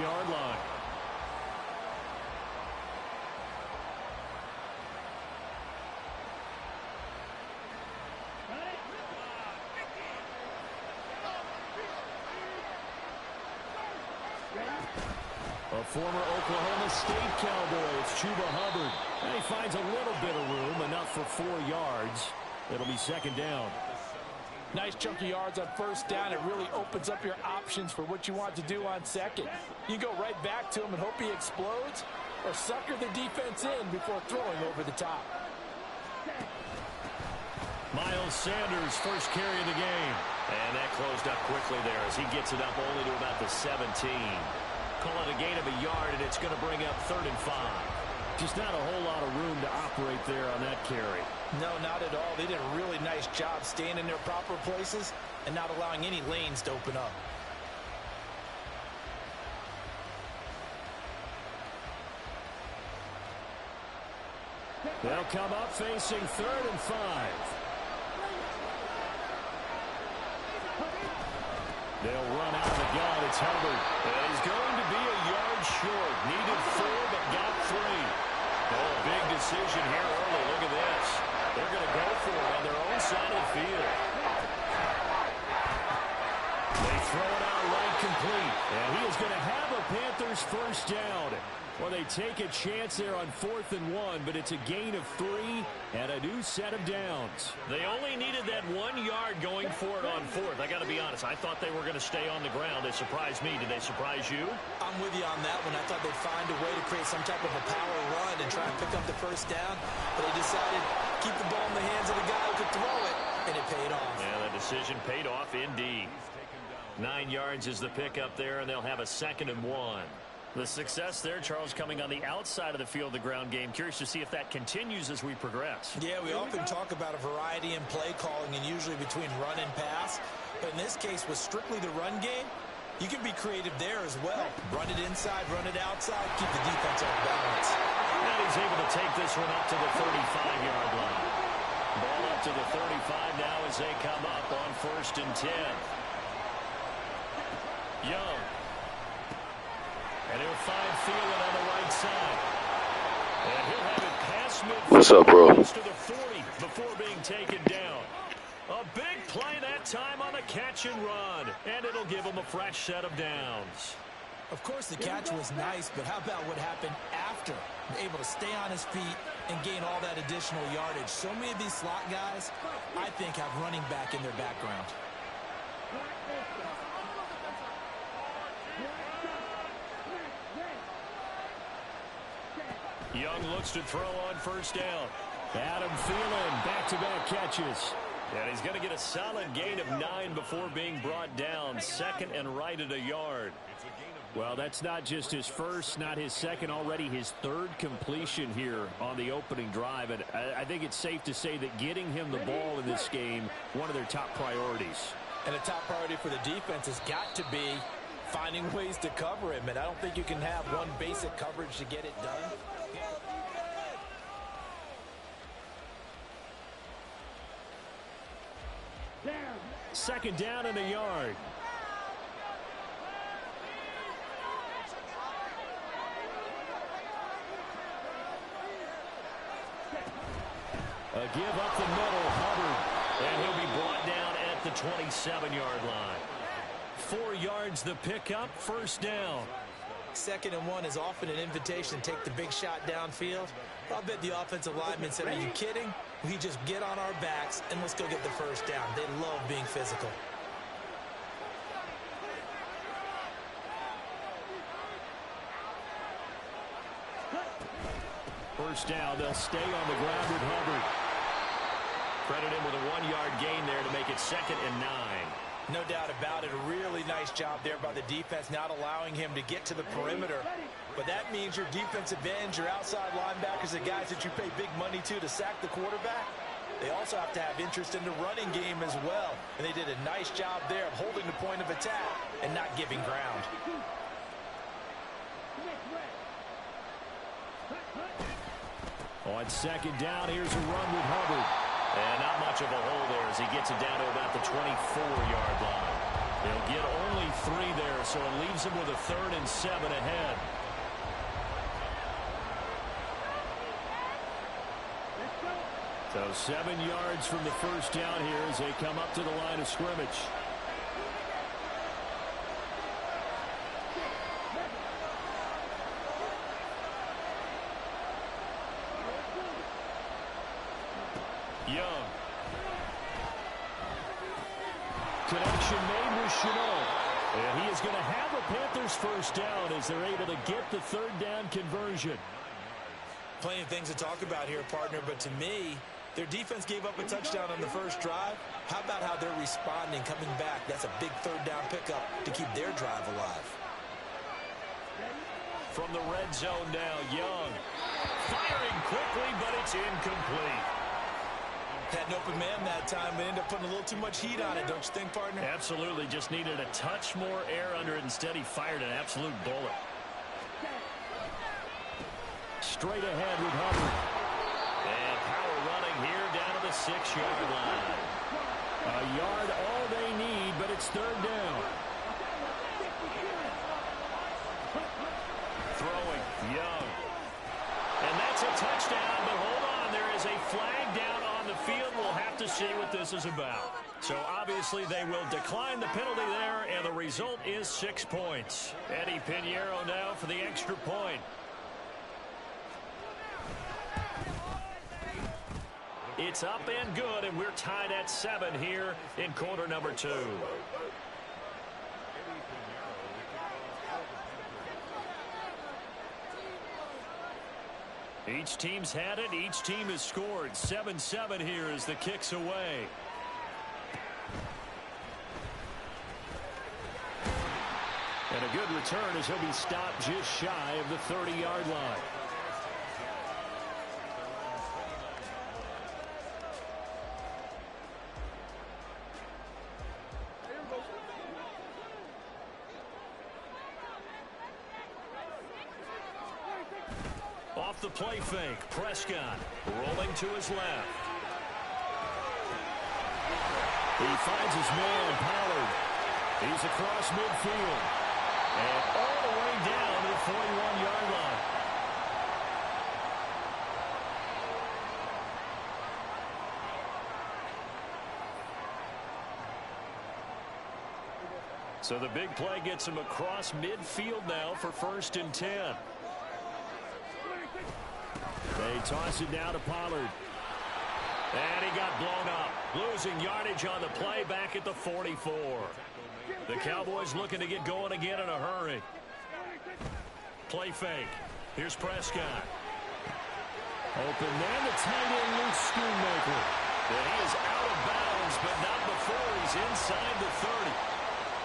6-yard line. A former Oklahoma State Cowboy, it's Chuba Hubbard. And he finds a little bit of room, enough for 4 yards. It'll be second down. Nice chunky yards on first down. It really opens up your options for what you want to do on second. You go right back to him and hope he explodes, or sucker the defense in before throwing over the top. Miles Sanders, first carry of the game. And that closed up quickly there as he gets it up only to about the 17. Call it a gain of a yard, and it's going to bring up 3rd and 5. Just not a whole lot of room to operate there on that carry. No, not at all. They did a really nice job staying in their proper places and not allowing any lanes to open up. They'll come up facing 3rd and 5. They'll run out of the gun. It's Hubbard. And he's going to be a yard short. Needed 4, but got 3. Oh, big decision here early. Look at this. They're going to go for it on their own side of the field. They throw it out right complete. And he is going to have a Panthers first down. Well, they take a chance there on 4th and 1, but it's a gain of 3 and a new set of downs. They only needed that 1 yard going for it on 4th. I got to be honest. I thought they were going to stay on the ground. They surprised me. Did they surprise you? I'm with you on that one. I thought they'd find a way to create some type of a power run and try and pick up the first down, but they decided to keep the ball in the hands of the guy who could throw it, and it paid off. Yeah, the decision paid off indeed. 9 yards is the pickup there, and they'll have a 2nd and 1. The success there, Charles, coming on the outside of the field, the ground game. Curious to see if that continues as we progress. Yeah, we often talk about a variety in play calling and usually between run and pass. But in this case, with strictly the run game, you can be creative there as well. Run it inside, run it outside, keep the defense off balance. And he's able to take this one up to the 35-yard line. Ball up to the 35 now as they come up on 1st and 10. Young. And he'll find Thielen on the right side. And he'll have it past midfield. What's up, bro? To the 40 before being taken down. A big play that time on the catch and run. And it'll give him a fresh set of downs. Of course, the catch was nice, but how about what happened after? Able to stay on his feet and gain all that additional yardage. So many of these slot guys, I think, have running back in their background. Young looks to throw on first down. Adam Thielen, back-to-back catches. And he's going to get a solid gain of 9 before being brought down. 2nd and right at a yard. Well, that's not just his first, not his second, already his 3rd completion here on the opening drive. And I think it's safe to say that getting him the ball in this game, one of their top priorities. And a top priority for the defense has got to be finding ways to cover him. And I don't think you can have one basic coverage to get it done. 2nd down and a yard. A give up the middle, Hubbard. And he'll be brought down at the 27-yard line. 4 yards the pickup, first down. 2nd and 1 is often an invitation to take the big shot downfield. I'll bet the offensive lineman said, are you kidding? We just get on our backs and let's go get the first down. They love being physical. First down, they'll stay on the ground with Hubbard. Credit him with a 1-yard gain there to make it 2nd and 9. No doubt about it. A really nice job there by the defense, not allowing him to get to the perimeter. But that means your defensive ends, your outside linebackers, the guys that you pay big money to sack the quarterback, they also have to have interest in the running game as well. And they did a nice job there of holding the point of attack and not giving ground. On 2nd down, here's a run with Hubbard. And not much of a hole there as he gets it down to about the 24-yard line. They'll get only 3 there, so it leaves them with a 3rd and 7 ahead. So 7 yards from the first down here as they come up to the line of scrimmage. Young. Connection made with Chenault. And he is going to have a Panthers first down as they're able to get the 3rd down conversion. Plenty of things to talk about here, partner, but to me, their defense gave up a touchdown on the first drive. How about how they're responding, coming back? That's a big 3rd down pickup to keep their drive alive. From the red zone now, Young. Firing quickly, but it's incomplete. Had an open man that time, but ended up putting a little too much heat on it, don't you think, partner? Absolutely. Just needed a touch more air under it. Instead, he fired an absolute bullet. Straight ahead with Hubbard. And power running here down to the 6-yard line. A yard all they need, but it's 3rd down. Throwing, Young. And that's a touchdown, but hold on. There is a flag down on the field. We'll have to see what this is about. So obviously they will decline the penalty there, and the result is 6 points. Eddie Pinheiro now for the extra point. It's up and good, and we're tied at 7 here in quarter number 2. Each team's had it. Each team has scored. 7-7 here as the kick's away. And a good return as he'll be stopped just shy of the 30-yard line. Off the play fake, Prescott rolling to his left. He finds his man, Pollard. He's across midfield. And all the way down to the 41-yard line. So the big play gets him across midfield now for 1st and 10. They toss it now to Pollard. And he got blown up. Losing yardage on the play back at the 44. The Cowboys looking to get going again in a hurry. Play fake. Here's Prescott. Open man, the tight end, Luke Schoonmaker. And he is out of bounds, but not before he's inside the 30.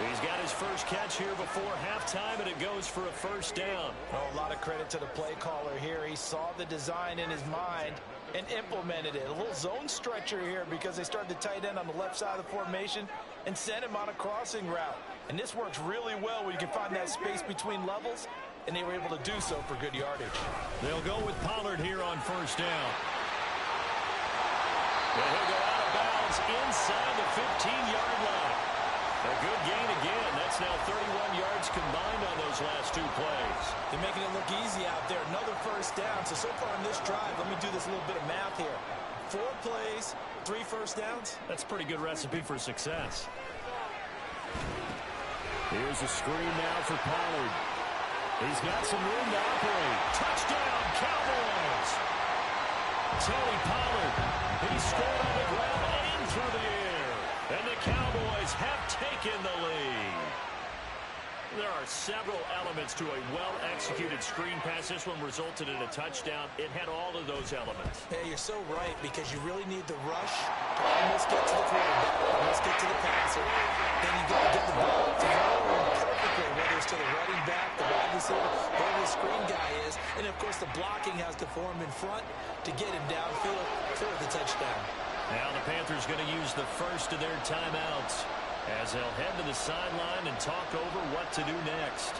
He's got his first catch here before halftime, and it goes for a first down. Oh, a lot of credit to the play caller here. He saw the design in his mind and implemented it. A little zone stretcher here because they started the tight end on the left side of the formation and sent him on a crossing route. And this works really well when you can find that space between levels, and they were able to do so for good yardage. They'll go with Pollard here on first down. And he'll go out of bounds inside the 15-yard line. A good gain again. That's now 31 yards combined on those last 2 plays. They're making it look easy out there. Another first down. So far in this drive, let me do this little bit of math here. 4 plays, 3 first downs. That's a pretty good recipe for success. Here's a screen now for Pollard. He's got some room to operate. Touchdown, Cowboys! Tony Pollard. He scored on the ground and through the air. And the Cowboys have taken the lead. There are several elements to a well-executed screen pass. This one resulted in a touchdown. It had all of those elements. Yeah, you're so right, because you really need the rush to almost get to the quarterback, almost get to the passer. Then you got to get the ball to perfectly, whether it's to the running back, the wide receiver, wherever the screen guy is. And, of course, the blocking has to form in front to get him downfield for the touchdown. Now the Panthers going to use the first of their timeouts as they'll head to the sideline and talk over what to do next.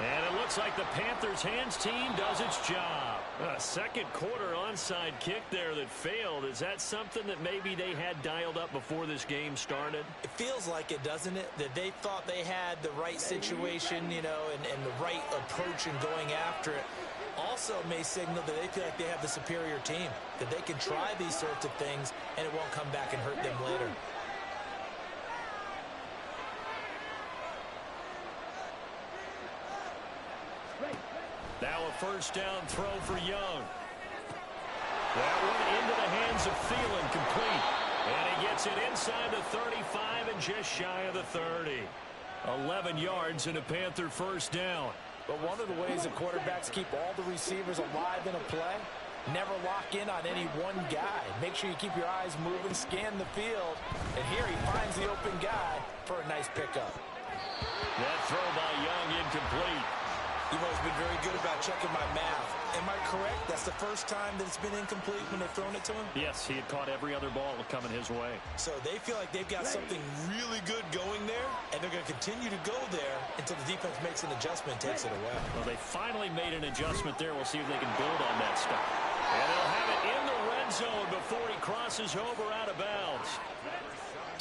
And it looks looks like the Panthers' hands team does its job. A second quarter onside kick there that failed. Is that something that maybe they had dialed up before this game started? It feels like it, doesn't it? That they thought they had the right situation, you know, and the right approach in going after it. Also may signal that they feel like they have the superior team, that they can try these sorts of things and it won't come back and hurt them later. Now a first down throw for Young. That one into the hands of Thielen, complete. And he gets it inside the 35 and just shy of the 30. 11 yards and a Panther first down. But one of the ways that quarterbacks keep all the receivers alive in a play, never lock in on any one guy. Make sure you keep your eyes moving, scan the field. And here he finds the open guy for a nice pickup. That throw by Young incomplete. You've always been very good about checking my math. Am I correct? That's the first time that it's been incomplete when they've thrown it to him? Yes, he had caught every other ball coming his way. So they feel like they've got something really good going there, and they're going to continue to go there until the defense makes an adjustment and takes it away. Well, they finally made an adjustment there. We'll see if they can build on that stuff. And they'll have it in the red zone before he crosses over out of bounds.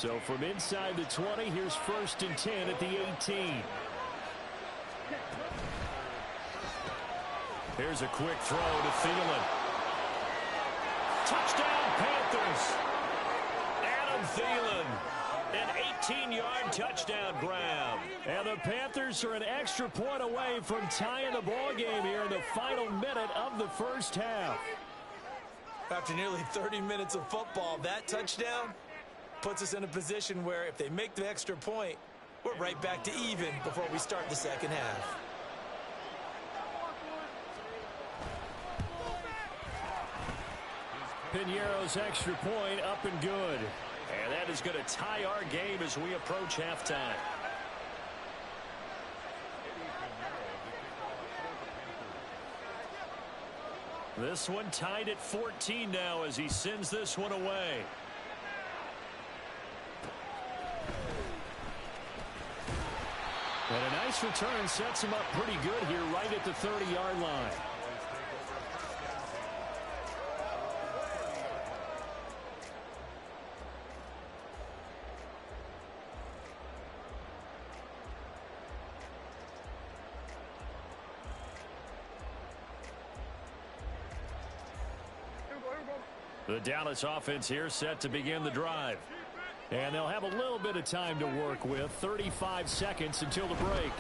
So from inside the 20, here's 1st and 10 at the 18. Here's a quick throw to Thielen. Touchdown, Panthers. Adam Thielen. An 18-yard touchdown grab. And the Panthers are an extra point away from tying the ball game here in the final minute of the first half. After nearly 30 minutes of football, that touchdown puts us in a position where if they make the extra point, we're right back to even before we start the second half. Piñeiro's extra point up and good. And that is going to tie our game as we approach halftime. This one tied at 14 now as he sends this one away. And a nice return sets him up pretty good here right at the 30-yard line. The Dallas offense here set to begin the drive. And they'll have a little bit of time to work with. 35 seconds until the break.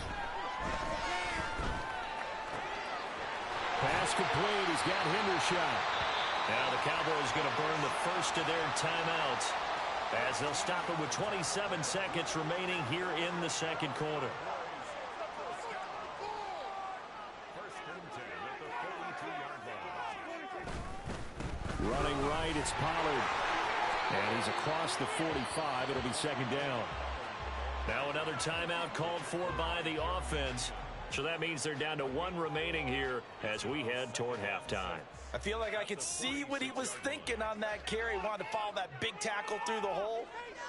Pass complete. He's got Hendershot. Now the Cowboys going to burn the first of their timeouts as they'll stop it with 27 seconds remaining here in the second quarter. Running right, it's Pollard. And he's across the 45. It'll be second down. Now another timeout called for by the offense. So that means they're down to one remaining here as we head toward halftime. I feel like I could see what he was thinking on that carry. Wanted to follow that big tackle through the hole.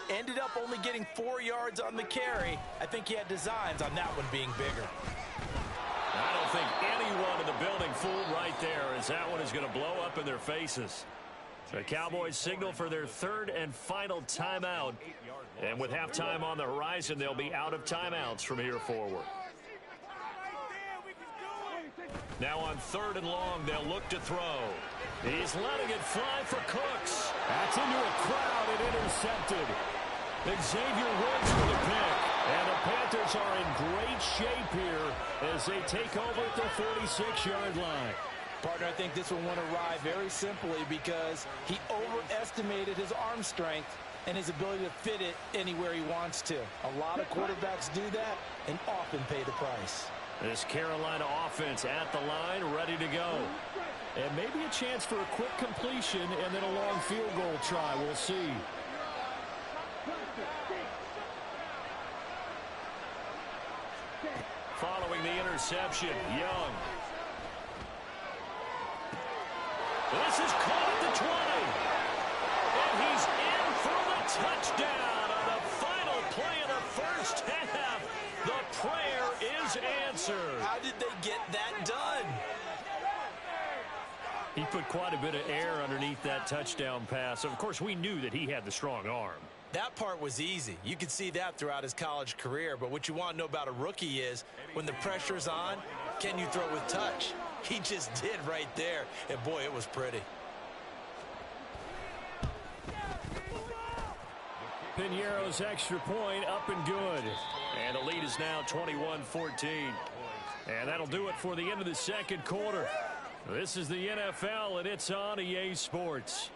Ended up only getting 4 yards on the carry. I think he had designs on that one being bigger. I don't think anyone in the building fooled right there, as that one is going to blow up in their faces. The Cowboys signal for their third and final timeout. And with halftime on the horizon, they'll be out of timeouts from here forward. Now on 3rd and long, they'll look to throw. He's letting it fly for Cooks. That's into a crowd and intercepted. Xavier Woods with a pick. And the Panthers are in great shape here as they take over at the 46-yard line. Partner, I think this will want to ride very simply because he overestimated his arm strength and his ability to fit it anywhere he wants to. A lot of quarterbacks do that and often pay the price. This Carolina offense at the line, ready to go. And maybe a chance for a quick completion and then a long field goal try. We'll see. Following the interception, Young. This is caught at the 20. And he's in for the touchdown on the final play of the first half. The prayer is answered. How did they get He put quite a bit of air underneath that touchdown pass. Of course, we knew that he had the strong arm. That part was easy. You could see that throughout his college career. But what you want to know about a rookie is when the pressure's on, can you throw with touch? He just did right there. And, boy, it was pretty. Piñeiro's extra point up and good. And the lead is now 21-14. And that'll do it for the end of the second quarter. This is the NFL, and it's on EA Sports.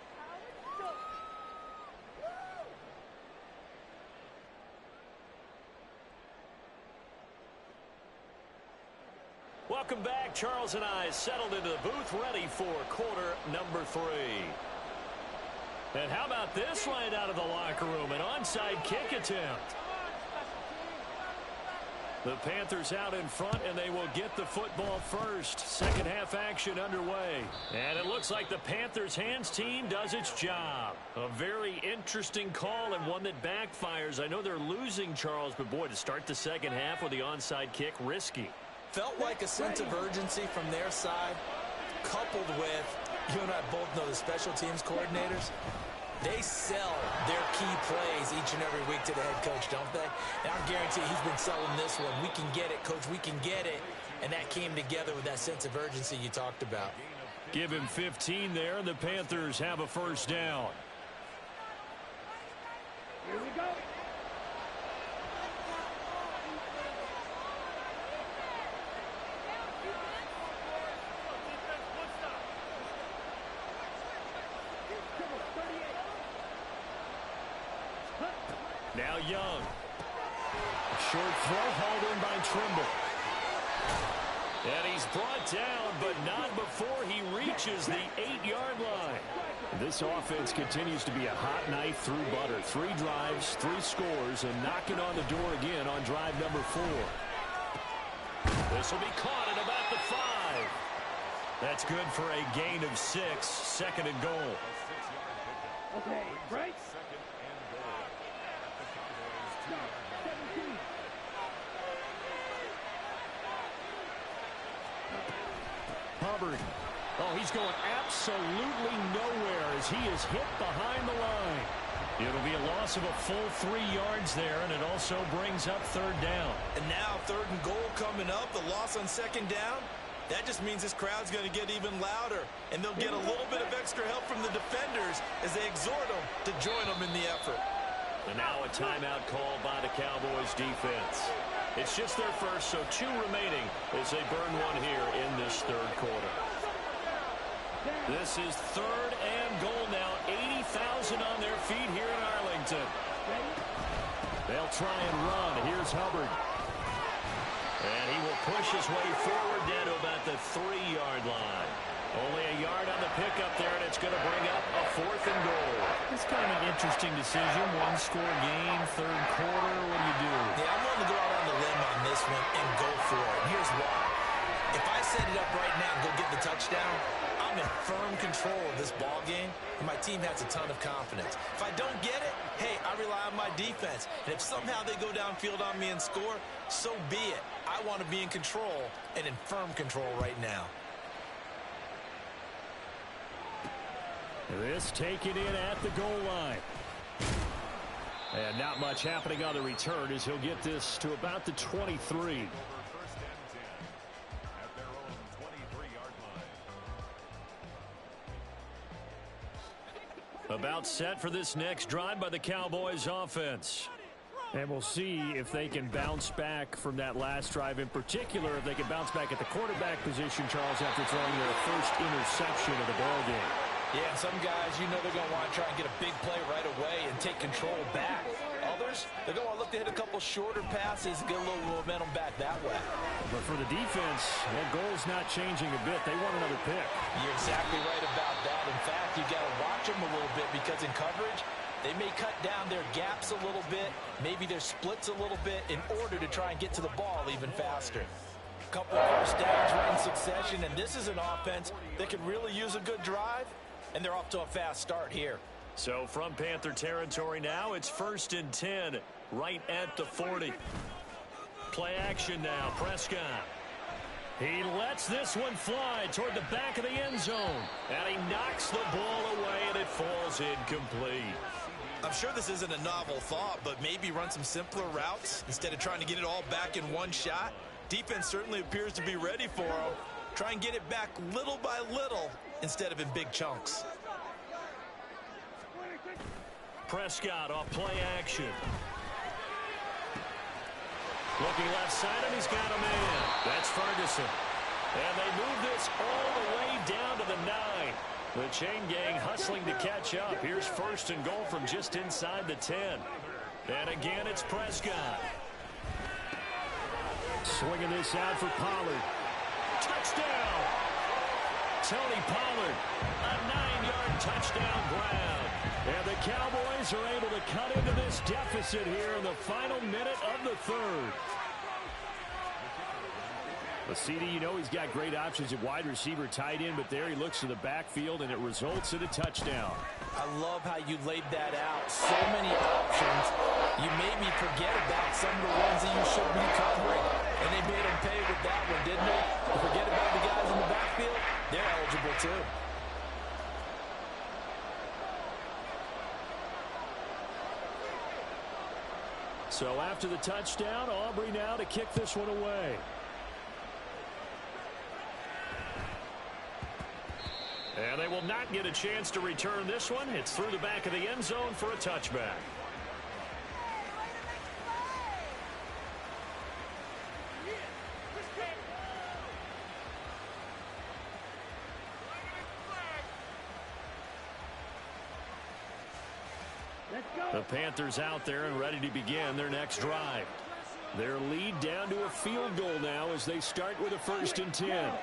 Welcome back. Charles and I settled into the booth, ready for quarter number 3. And how about this right out of the locker room? An onside kick attempt. The Panthers out in front, and they will get the football first. Second half action underway. And it looks like the Panthers hands team does its job. A very interesting call and one that backfires. I know they're losing, Charles, but boy, to start the second half with the onside kick, risky. Felt like a sense of urgency from their side, coupled with, you and I both know the special teams coordinators, they sell their key plays each and every week to the head coach, don't they? And I guarantee he's been selling this one. We can get it, coach, we can get it. And that came together with that sense of urgency you talked about. Give him 15 there, and the Panthers have a first down. Here we go. Now Young. A short throw hauled in by Trimble. And he's brought down, but not before he reaches the 8-yard line. This offense continues to be a hot knife through butter. 3 drives, 3 scores, and knocking on the door again on drive number 4. This will be caught at about the 5. That's good for a gain of 6. Second and goal. Okay, break. Hubbard. Oh, he's going absolutely nowhere as he is hit behind the line. It'll be a loss of a full 3 yards there, and it also brings up third down. And now third and goal coming up, the loss on second down. That just means this crowd's going to get even louder, and they'll get a little bit of extra help from the defenders as they exhort them to join them in the effort. And now a timeout called by the Cowboys defense. It's just their first, so 2 remaining as they burn one here in this third quarter. This is third and goal now. 80,000 on their feet here in Arlington. They'll try and run. Here's Hubbard. And he will push his way forward down to about the 3-yard line. Only a yard on the pickup there, and it's going to bring up a 4th and goal. It's kind of an interesting decision. 1-score game, third quarter. What do you do? Yeah, I'm willing to go out on the limb on this one and go for it. Here's why. If I set it up right now and go get the touchdown, I'm in firm control of this ball game, and my team has a ton of confidence. If I don't get it, hey, I rely on my defense. And if somehow they go downfield on me and score, so be it. I want to be in control and in firm control right now. This taken in at the goal line. And not much happening on the return as he'll get this to about the 23. About set for this next drive by the Cowboys offense. And we'll see if they can bounce back from that last drive, in particular if they can bounce back at the quarterback position, Charles, after throwing their first interception of the ballgame. Yeah, and some guys, you know they're going to want to try and get a big play right away and take control back. Others, they're going to look to hit a couple shorter passes and get a little momentum back that way. But for the defense, that goal's not changing a bit. They want another pick. You're exactly right about that. In fact, you got to watch them a little bit because in coverage, they may cut down their gaps a little bit, maybe their splits a little bit in order to try and get to the ball even faster. Couple of first downs right in succession, and this is an offense that can really use a good drive, and they're off to a fast start here. So from Panther territory now, it's 1st and 10, right at the 40. Play action now, Prescott. He lets this one fly toward the back of the end zone. And he knocks the ball away, and it falls incomplete. I'm sure this isn't a novel thought, but maybe run some simpler routes instead of trying to get it all back in one shot. Defense certainly appears to be ready for him. Try and get it back little by little instead of in big chunks. Prescott off play action. Looking left side, and he's got a man. That's Ferguson. And they move this all the way down to the 9. The chain gang hustling to catch up. Here's first and goal from just inside the 10. And again, it's Prescott. Swinging this out for Pollard. Touchdown! Tony Pollard, a 9-yard touchdown ground. And the Cowboys are able to cut into this deficit here in the final minute of the third. But CD, you know he's got great options at wide receiver, tight end, but there he looks to the backfield, and it results in a touchdown. I love how you laid that out. So many options. You made me forget about some of the ones that you should be covering. And they made him pay with that one, didn't they? You forget about the guys in the backfield. They're eligible too. So after the touchdown, Aubrey now to kick this one away. And they will not get a chance to return this one. It's through the back of the end zone for a touchback. The Panthers out there and ready to begin their next drive. Their lead down to a field goal now as they start with a 1st and 10.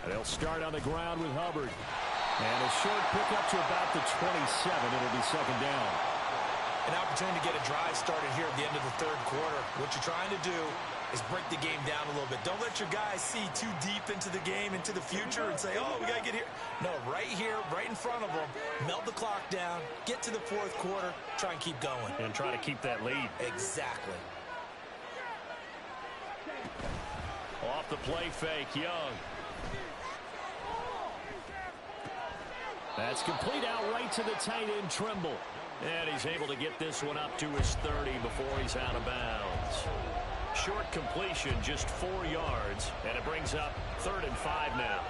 They'll start on the ground with Hubbard. And a short pickup to about the 27. It'll be second down. An opportunity to get a drive started here at the end of the third quarter. What you're trying to do is break the game down a little bit. Don't let your guys see too deep into the game, into the future, and say, oh, we got to get here. No, right here, right in front of them, melt the clock down, get to the fourth quarter, try and keep going. And try to keep that lead. Exactly. Off the play fake, Young. That's complete out right to the tight end, Trimble. And he's able to get this one up to his 30 before he's out of bounds. Short completion, just 4 yards, and it brings up 3rd and 5 now.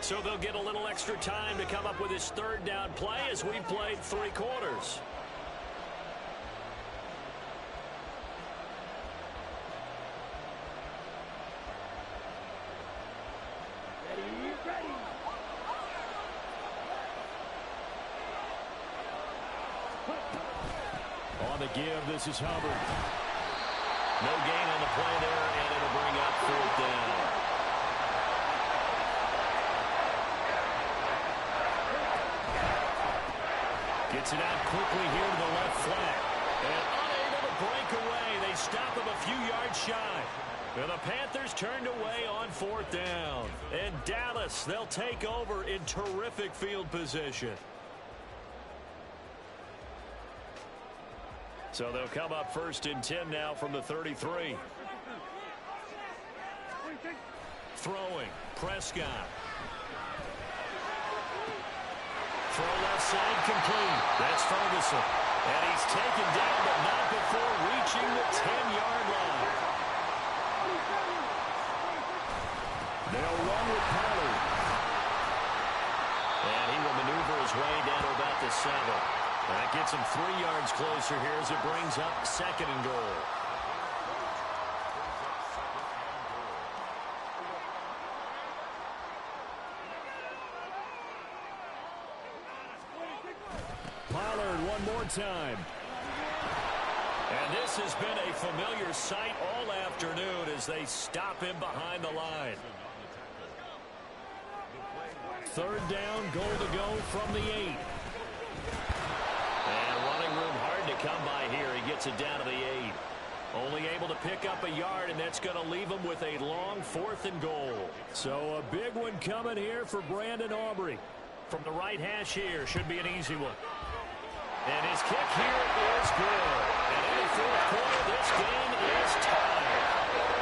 So they'll get a little extra time to come up with his 3rd down play as we played 3 quarters. On the give, this is Hubbard. No gain on the play there, and it'll bring up 4th down. Gets it out quickly here to the left flat. And unable to break away, they stop him a few yards shy. And the Panthers turned away on 4th down. And Dallas, they'll take over in terrific field position. So they'll come up 1st and 10 now from the 33. Throwing, Prescott. Throw left side complete. That's Ferguson. And he's taken down, but not before reaching the 10-yard line. They'll run with Pollard. And he will maneuver his way down to about the 7. That gets him 3 yards closer here as it brings up 2nd and goal. Pollard one more time. And this has been a familiar sight all afternoon as they stop him behind the line. 3rd down, goal to go from the 8. And running room hard to come by here. He gets it down to the 8. Only able to pick up a yard, and that's going to leave him with a long 4th and goal. So a big one coming here for Brandon Aubrey. From the right hash here, should be an easy one. And his kick here is good. And in the fourth quarter, this game is tied.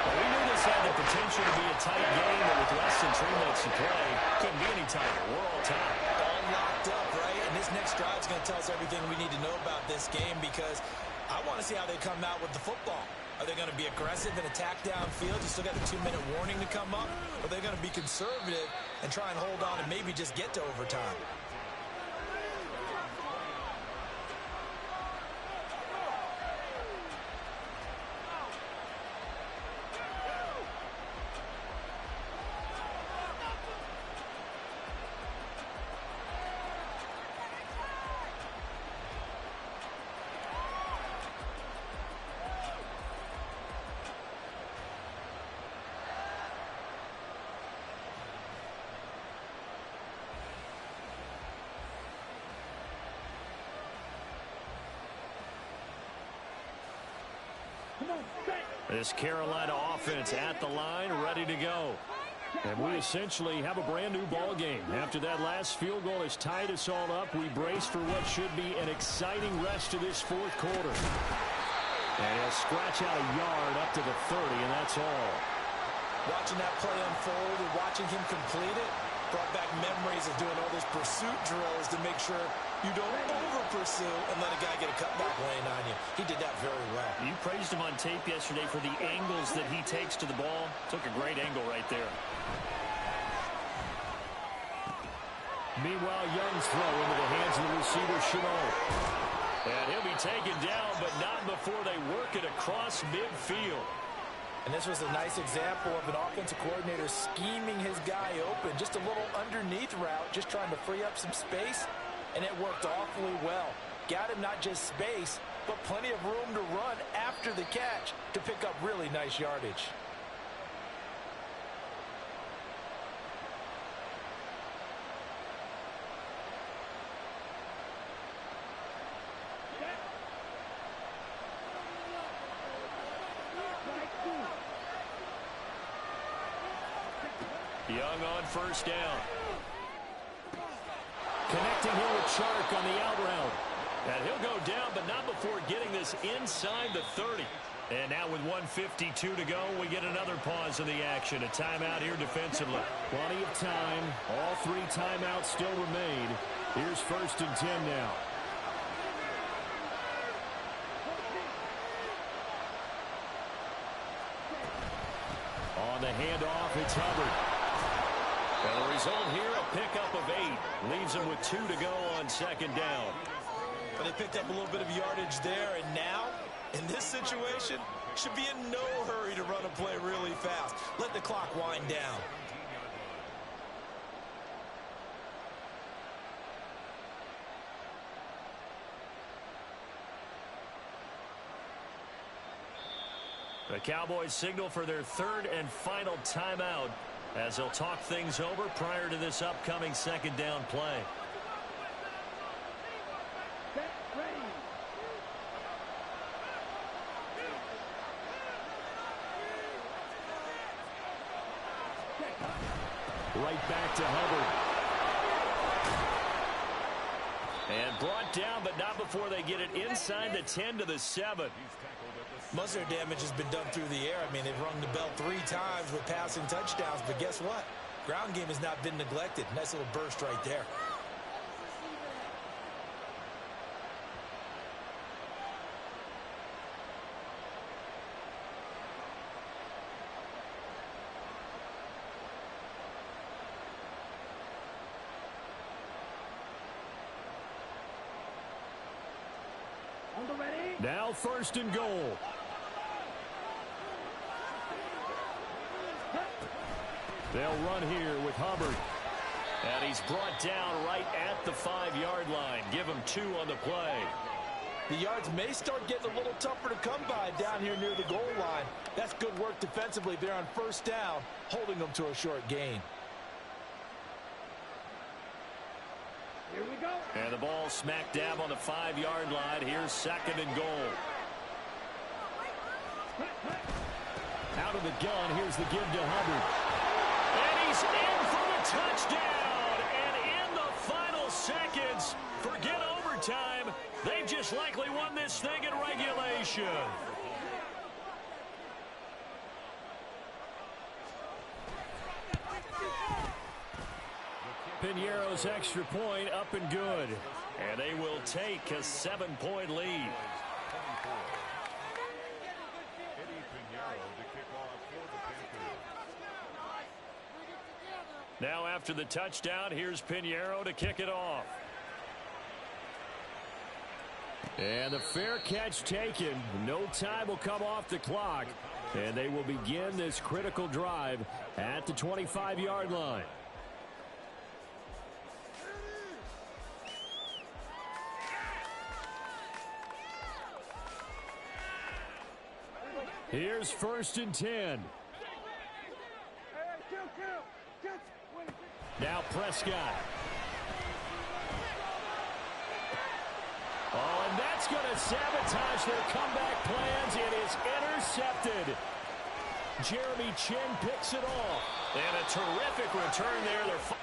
Well, we knew this had the potential to be a tight game, but with less than 3 minutes to play, couldn't be any tighter. We're all tied. All locked up, right? And this next drive is going to tell us everything we need to know about this game, because I want to see how they come out with the football. Are they going to be aggressive and attack downfield? You still got the 2-minute warning to come up? Or are they going to be conservative and try and hold on and maybe just get to overtime? This Carolina offense at the line, ready to go. And we essentially have a brand new ball game. After that last field goal has tied us all up, we brace for what should be an exciting rest of this fourth quarter. And he'll scratch out a yard up to the 30, and that's all. Watching that play unfold and watching him complete it brought back memories of doing all those pursuit drills to make sure you don't over-pursue and let a guy get a cutback lane on you. He did that very well. You praised him on tape yesterday for the angles that he takes to the ball. Took a great angle right there. Meanwhile, Young's throw into the hands of the receiver, Chenot. And he'll be taken down, but not before they work it across midfield. And this was a nice example of an offensive coordinator scheming his guy open. Just a little underneath route, just trying to free up some space. And it worked awfully well. Got him not just space, but plenty of room to run after the catch to pick up really nice yardage. Young on first down. Connecting here with Chark on the out route. And he'll go down, but not before getting this inside the 30. And now with 1:52 to go, we get another pause in the action. A timeout here defensively. Plenty of time. All 3 timeouts still remain. Here's 1st and 10 now. On the handoff, it's Hubbard. And the result here, a pickup of 8. Leaves him with 2 to go on 2nd down. But they picked up a little bit of yardage there, and now, in this situation, should be in no hurry to run a play really fast. Let the clock wind down. The Cowboys signal for their 3rd and final timeout as they'll talk things over prior to this upcoming 2nd down play. Right back to Hubbard. And brought down, but not before they get it inside the 10 to the 7. Most of their damage has been done through the air. I mean, they've rung the bell 3 times with passing touchdowns, but guess what? Ground game has not been neglected. Nice little burst right there. Now 1st and goal. They'll run here with Hubbard. And he's brought down right at the 5-yard line. Give him 2 on the play. The yards may start getting a little tougher to come by down here near the goal line. That's good work defensively there on 1st down, holding them to a short gain. Here we go. And the ball smack dab on the 5-yard line. Here's 2nd and goal. Out of the gun, here's the give to Hubbard. And he's in for the touchdown. And in the seconds. Forget overtime. They've just likely won this thing in regulation. Piñeiro's extra point up and good. And they will take a 7-point lead. Now after the touchdown, here's Piñeiro to kick it off. And the fair catch taken. No time will come off the clock. And they will begin this critical drive at the 25-yard line. Here's 1st and 10. Now Prescott. Oh, and that's going to sabotage their comeback plans. It is intercepted. Jeremy Chin picks it off. And a terrific return there. They're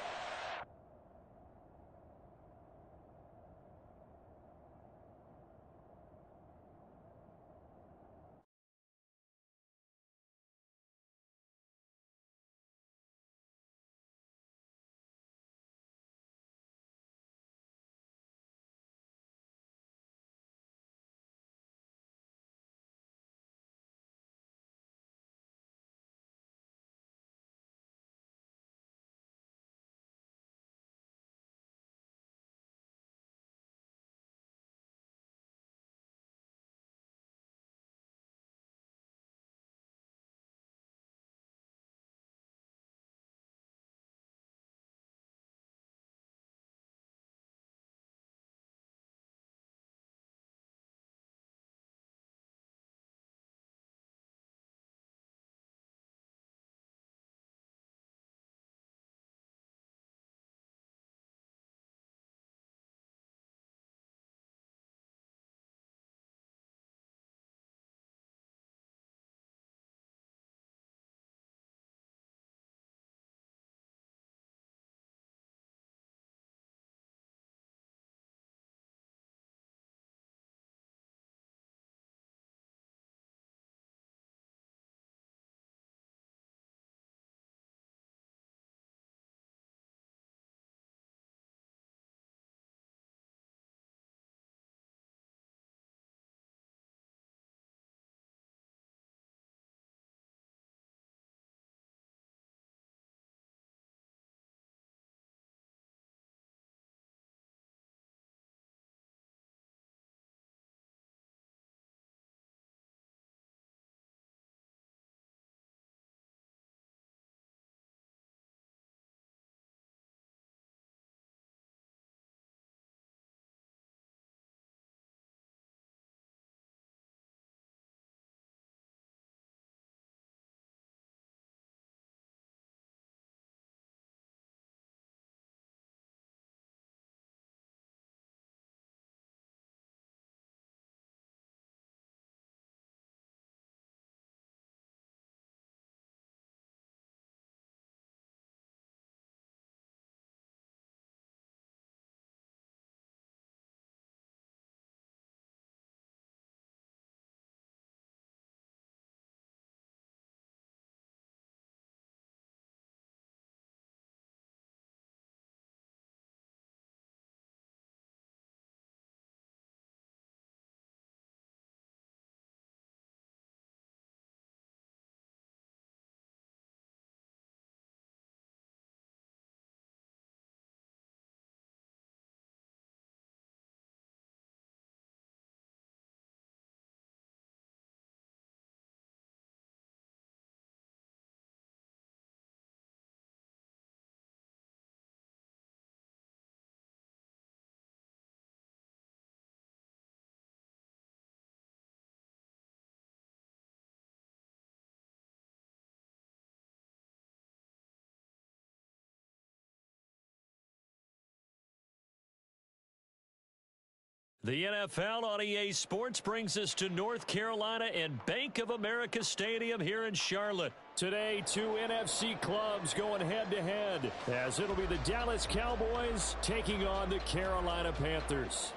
The NFL on EA Sports brings us to North Carolina and Bank of America Stadium here in Charlotte. Today, two NFC clubs going head-to-head, as it'll be the Dallas Cowboys taking on the Carolina Panthers.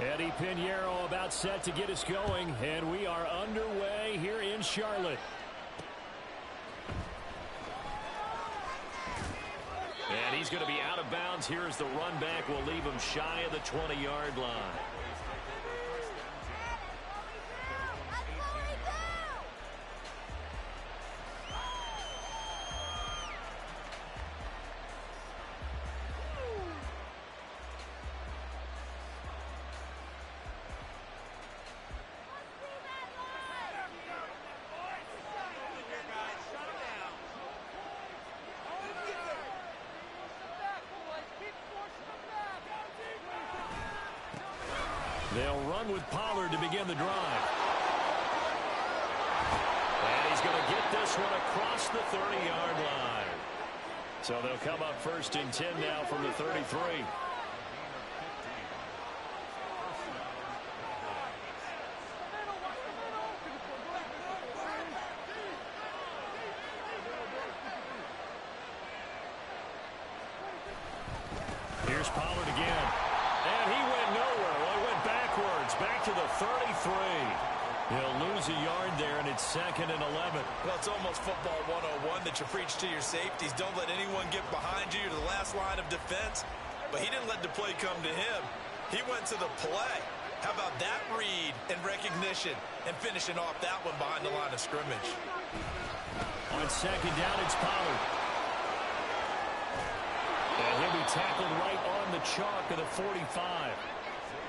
Eddie Pinheiro about set to get us going, and we are underway here in Charlotte. And he's going to be out of bounds here as the run back will leave him shy of the 20-yard line. They'll run with Pollard to begin the drive. And he's going to get this one across the 30-yard line. So they'll come up 1st and 10 now from the 33. Here's Pollard again. And he went nowhere. Well, he went backwards, back to the 33. He'll lose a yard there, and it's 2nd and 11. Well, it's almost football 101 that you preach to your safeties. Don't let anyone get behind you to the last line of defense. But he didn't let the play come to him. He went to the play. How about that read and recognition and finishing off that one behind the line of scrimmage? On 2nd down, it's Pollard. And he'll be tackled right on the chalk of the 45.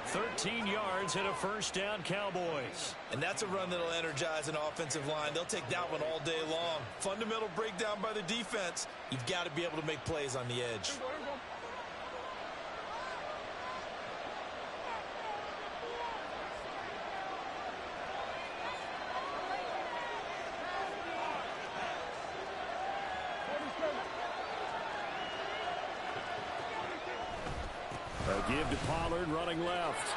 13 yards and a 1st down, Cowboys. And that's a run that'll energize an offensive line. They'll take that one all day long. Fundamental breakdown by the defense. You've got to be able to make plays on the edge. A give to Pollard, running left.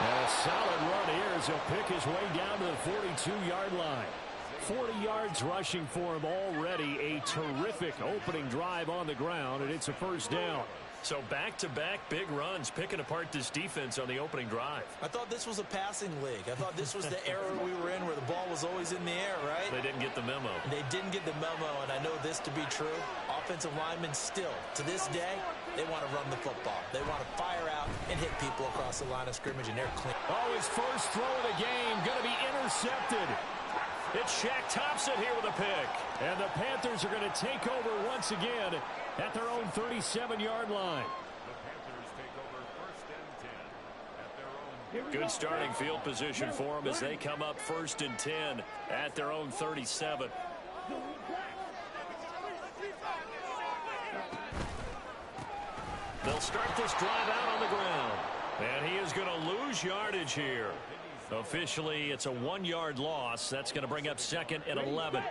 And a solid run here as he'll pick his way down to the 42-yard line. 40 yards rushing for him already. A terrific opening drive on the ground, and it's a 1st down. So back-to-back big runs, picking apart this defense on the opening drive. I thought this was a passing league. I thought this was the era we were in where the ball was always in the air, right? They didn't get the memo. They didn't get the memo, and I know this to be true. Offensive linemen still, to this day, they want to run the football. They want to fire out and hit people across the line of scrimmage, and they're clean. Oh, his first throw of the game going to be intercepted. It's Shaq Thompson here with a pick. And the Panthers are going to take over once again at their own 37-yard line. Good starting field position for them as they come up 1st and 10 at their own 37. They'll start this drive out on the ground. And he is going to lose yardage here. Officially, it's a 1-yard loss. That's going to bring up 2nd and 11.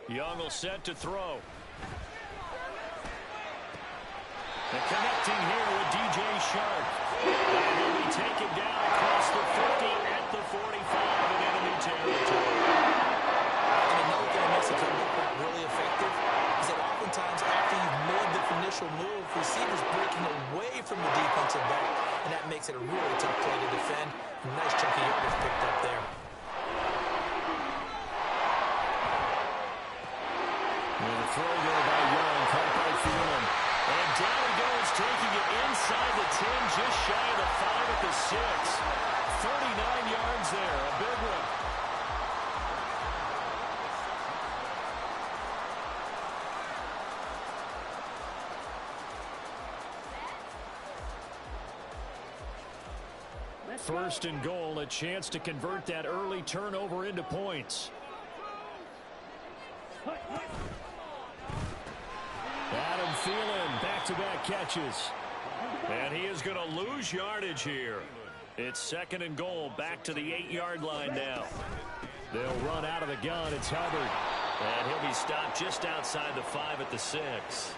Young will set to throw. And connecting here with DJ Shark. And he'll be taken down across the 50 at the 45 in enemy territory. And another thing that makes it look really effective is that oftentimes after you've made the initial move, receivers breaking away from the defensive back, and that makes it a really tough play to defend. Nice chunk of yardage picked up there. And the throw there by Young, caught by Phelan. And down he goes, taking it inside the 10, just shy of the 5 at the 6. 39 yards there, a big one. First and goal, a chance to convert that early turnover into points. Thielen, back-to-back catches. And he is going to lose yardage here. It's 2nd and goal, back to the 8-yard line now. They'll run out of the gun. It's Hubbard. And he'll be stopped just outside the 5 at the 6.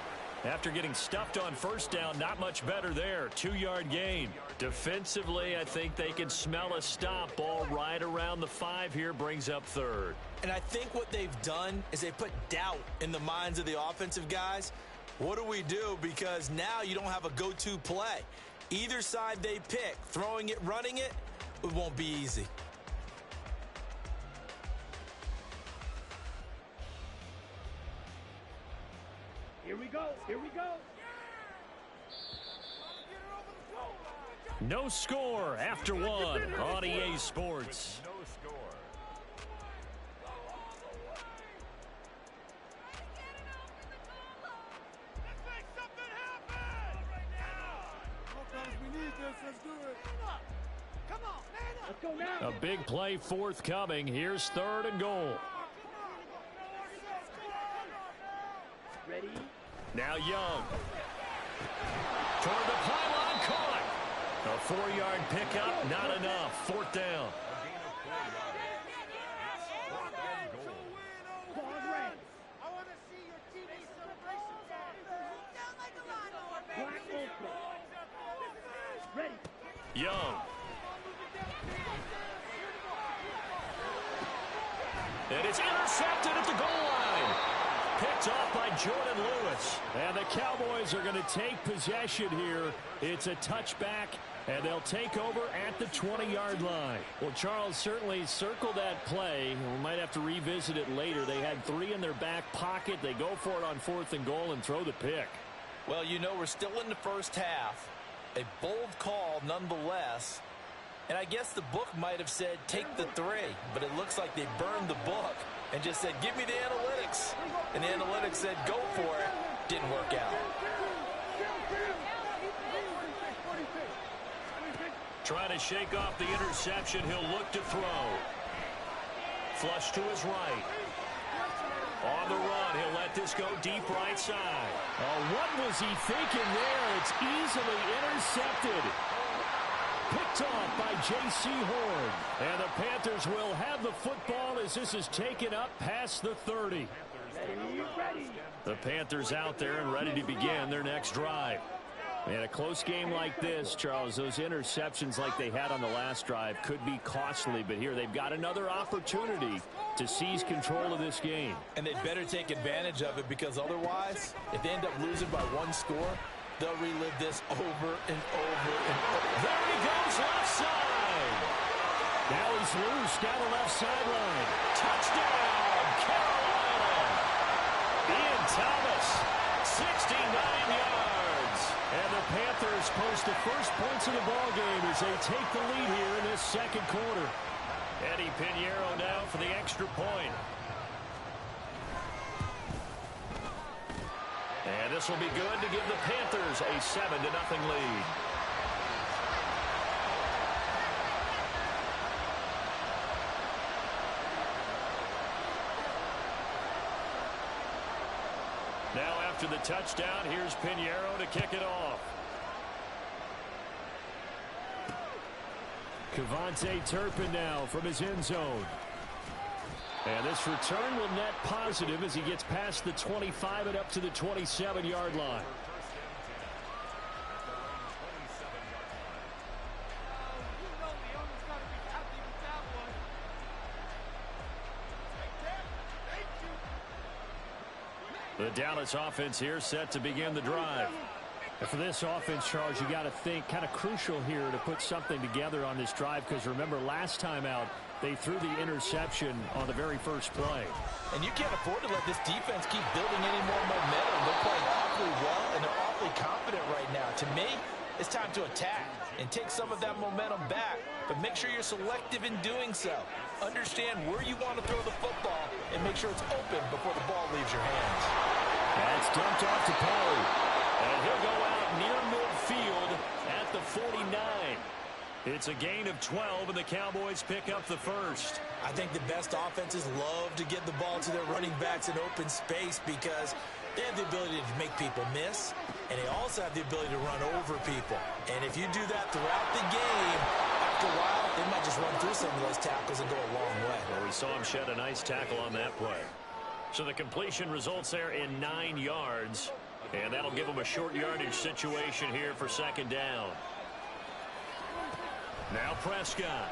After getting stuffed on first down, not much better there. 2-yard gain. Defensively, I think they can smell a stop. Ball right around the 5 here, brings up 3rd. And I think what they've done is they put doubt in the minds of the offensive guys. What do we do? Because now you don't have a go-to play. Either side they pick, throwing it, running it, it won't be easy. Here we go. Here we go. No score after 1 on EA Sports. No score. Let's make something happen right now. We need this. Let's do it. Come on, man up. Let's go now. A big play forthcoming. Here's 3rd and goal. Ready? Now Young. Toward the pylon, caught. A 4-yard pickup, not enough. 4th down. I want to see your TV celebration. Sound like a lawnmower, baby. Ready? Young. And it's intercepted at the goal line. Picked off by Jordan Lewis. And the Cowboys are going to take possession here. It's a touchback, and they'll take over at the 20-yard line. Well, Charles, certainly circle that play. We might have to revisit it later. They had 3 in their back pocket. They go for it on 4th and goal and throw the pick. Well, you know, we're still in the first half. A bold call nonetheless. And I guess the book might have said take the 3, but it looks like they burned the book and just said give me the analytics. And the analytics said go for it. Didn't work out. Trying to shake off the interception. He'll look to throw. Flush to his right. On the run, he'll let this go deep right side. Oh, what was he thinking there? It's easily intercepted. Picked off by J.C. Horn. And the Panthers will have the football as this is taken up past the 30. Ready. The Panthers out there and ready to begin their next drive. And a close game like this, Charles, those interceptions like they had on the last drive could be costly, but here they've got another opportunity to seize control of this game. And they'd better take advantage of it, because otherwise, if they end up losing by 1 score, they'll relive this over and over and over. There he goes, left side. Now he's loose down the left sideline. Touchdown, Carolina. Ian Thomas, 69 yards. And the Panthers post the first points of the ball game as they take the lead here in this 2nd quarter. Eddie Pinheiro now for the extra point. And this will be good to give the Panthers a 7-0 lead. Now after the touchdown, here's Pinheiro to kick it off. Kevontae Turpin now from his end zone. And this return will net positive as he gets past the 25 and up to the 27-yard line. The Dallas offense here set to begin the drive. And for this offense, Charles, you got to think kind of crucial here to put something together on this drive, because remember last time out they threw the interception on the very first play. And you can't afford to let this defense keep building any more momentum. They're playing awfully well, and they're awfully confident right now. To me, it's time to attack and take some of that momentum back, but make sure you're selective in doing so. Understand where you want to throw the football and make sure it's open before the ball leaves your hands. That's dumped off to Pollard. And he'll go out near midfield at the 49. It's a gain of 12, and the Cowboys pick up the first. I think the best offenses love to get the ball to their running backs in open space, because They have the ability to make people miss, and they also have the ability to run over people. And if you do that throughout the game, after a while, they might just run through some of those tackles and go a long way. Well, we saw him shed a nice tackle on that play. So the completion results there in 9 yards, and that'll give them a short yardage situation here for second down. Now Prescott.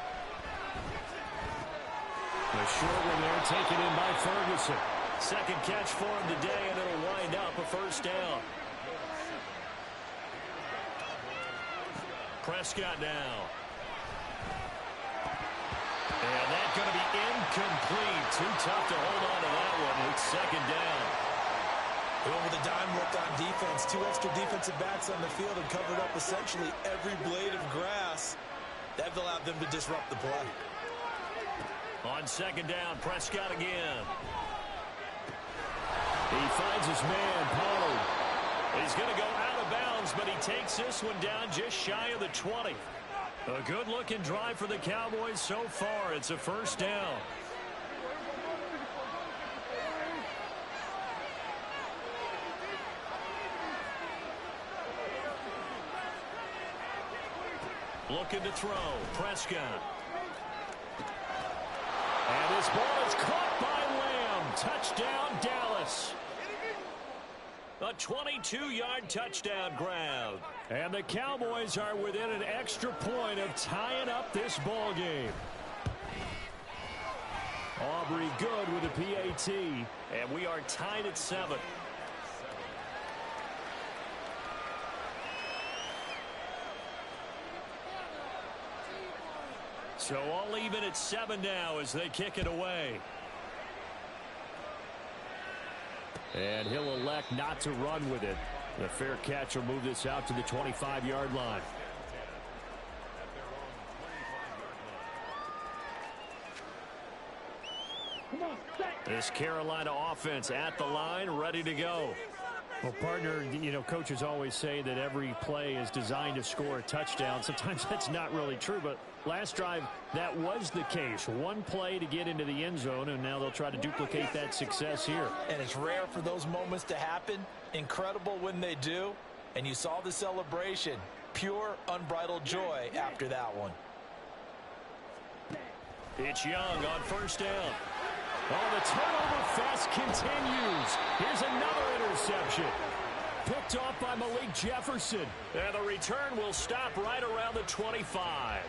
The short one there taken in by Ferguson. Second catch for him today, and it'll wind up a first down. Prescott now. And that's going to be incomplete. Too tough to hold on to that one. It's second down. Going with a dime look on defense. 2 extra defensive backs on the field and covered up essentially every blade of grass. That allowed them to disrupt the play. On second down, Prescott again. He finds his man, Pollard. He's going to go out of bounds, but he takes this one down just shy of the 20. A good-looking drive for the Cowboys so far. It's a first down. Looking to throw. Prescott. And this ball is caught by Lamb. Touchdown, Dallas. A 22-yard touchdown grab. And the Cowboys are within an extra point of tying up this ball game. Aubrey good with a PAT. And we are tied at 7. So all even at 7 now as they kick it away. And he'll elect not to run with it. The fair catch will move this out to the 25-yard line. This Carolina offense at the line, ready to go. Well, partner, you know, coaches always say that every play is designed to score a touchdown. Sometimes that's not really true, but last drive, that was the case. One play to get into the end zone, and now they'll try to duplicate that success here. And it's rare for those moments to happen. Incredible when they do. And you saw the celebration. Pure, unbridled joy after that one. It's Young on first down. Oh, the turnover fest continues. Here's another interception. Picked off by Malik Jefferson. And the return will stop right around the 25.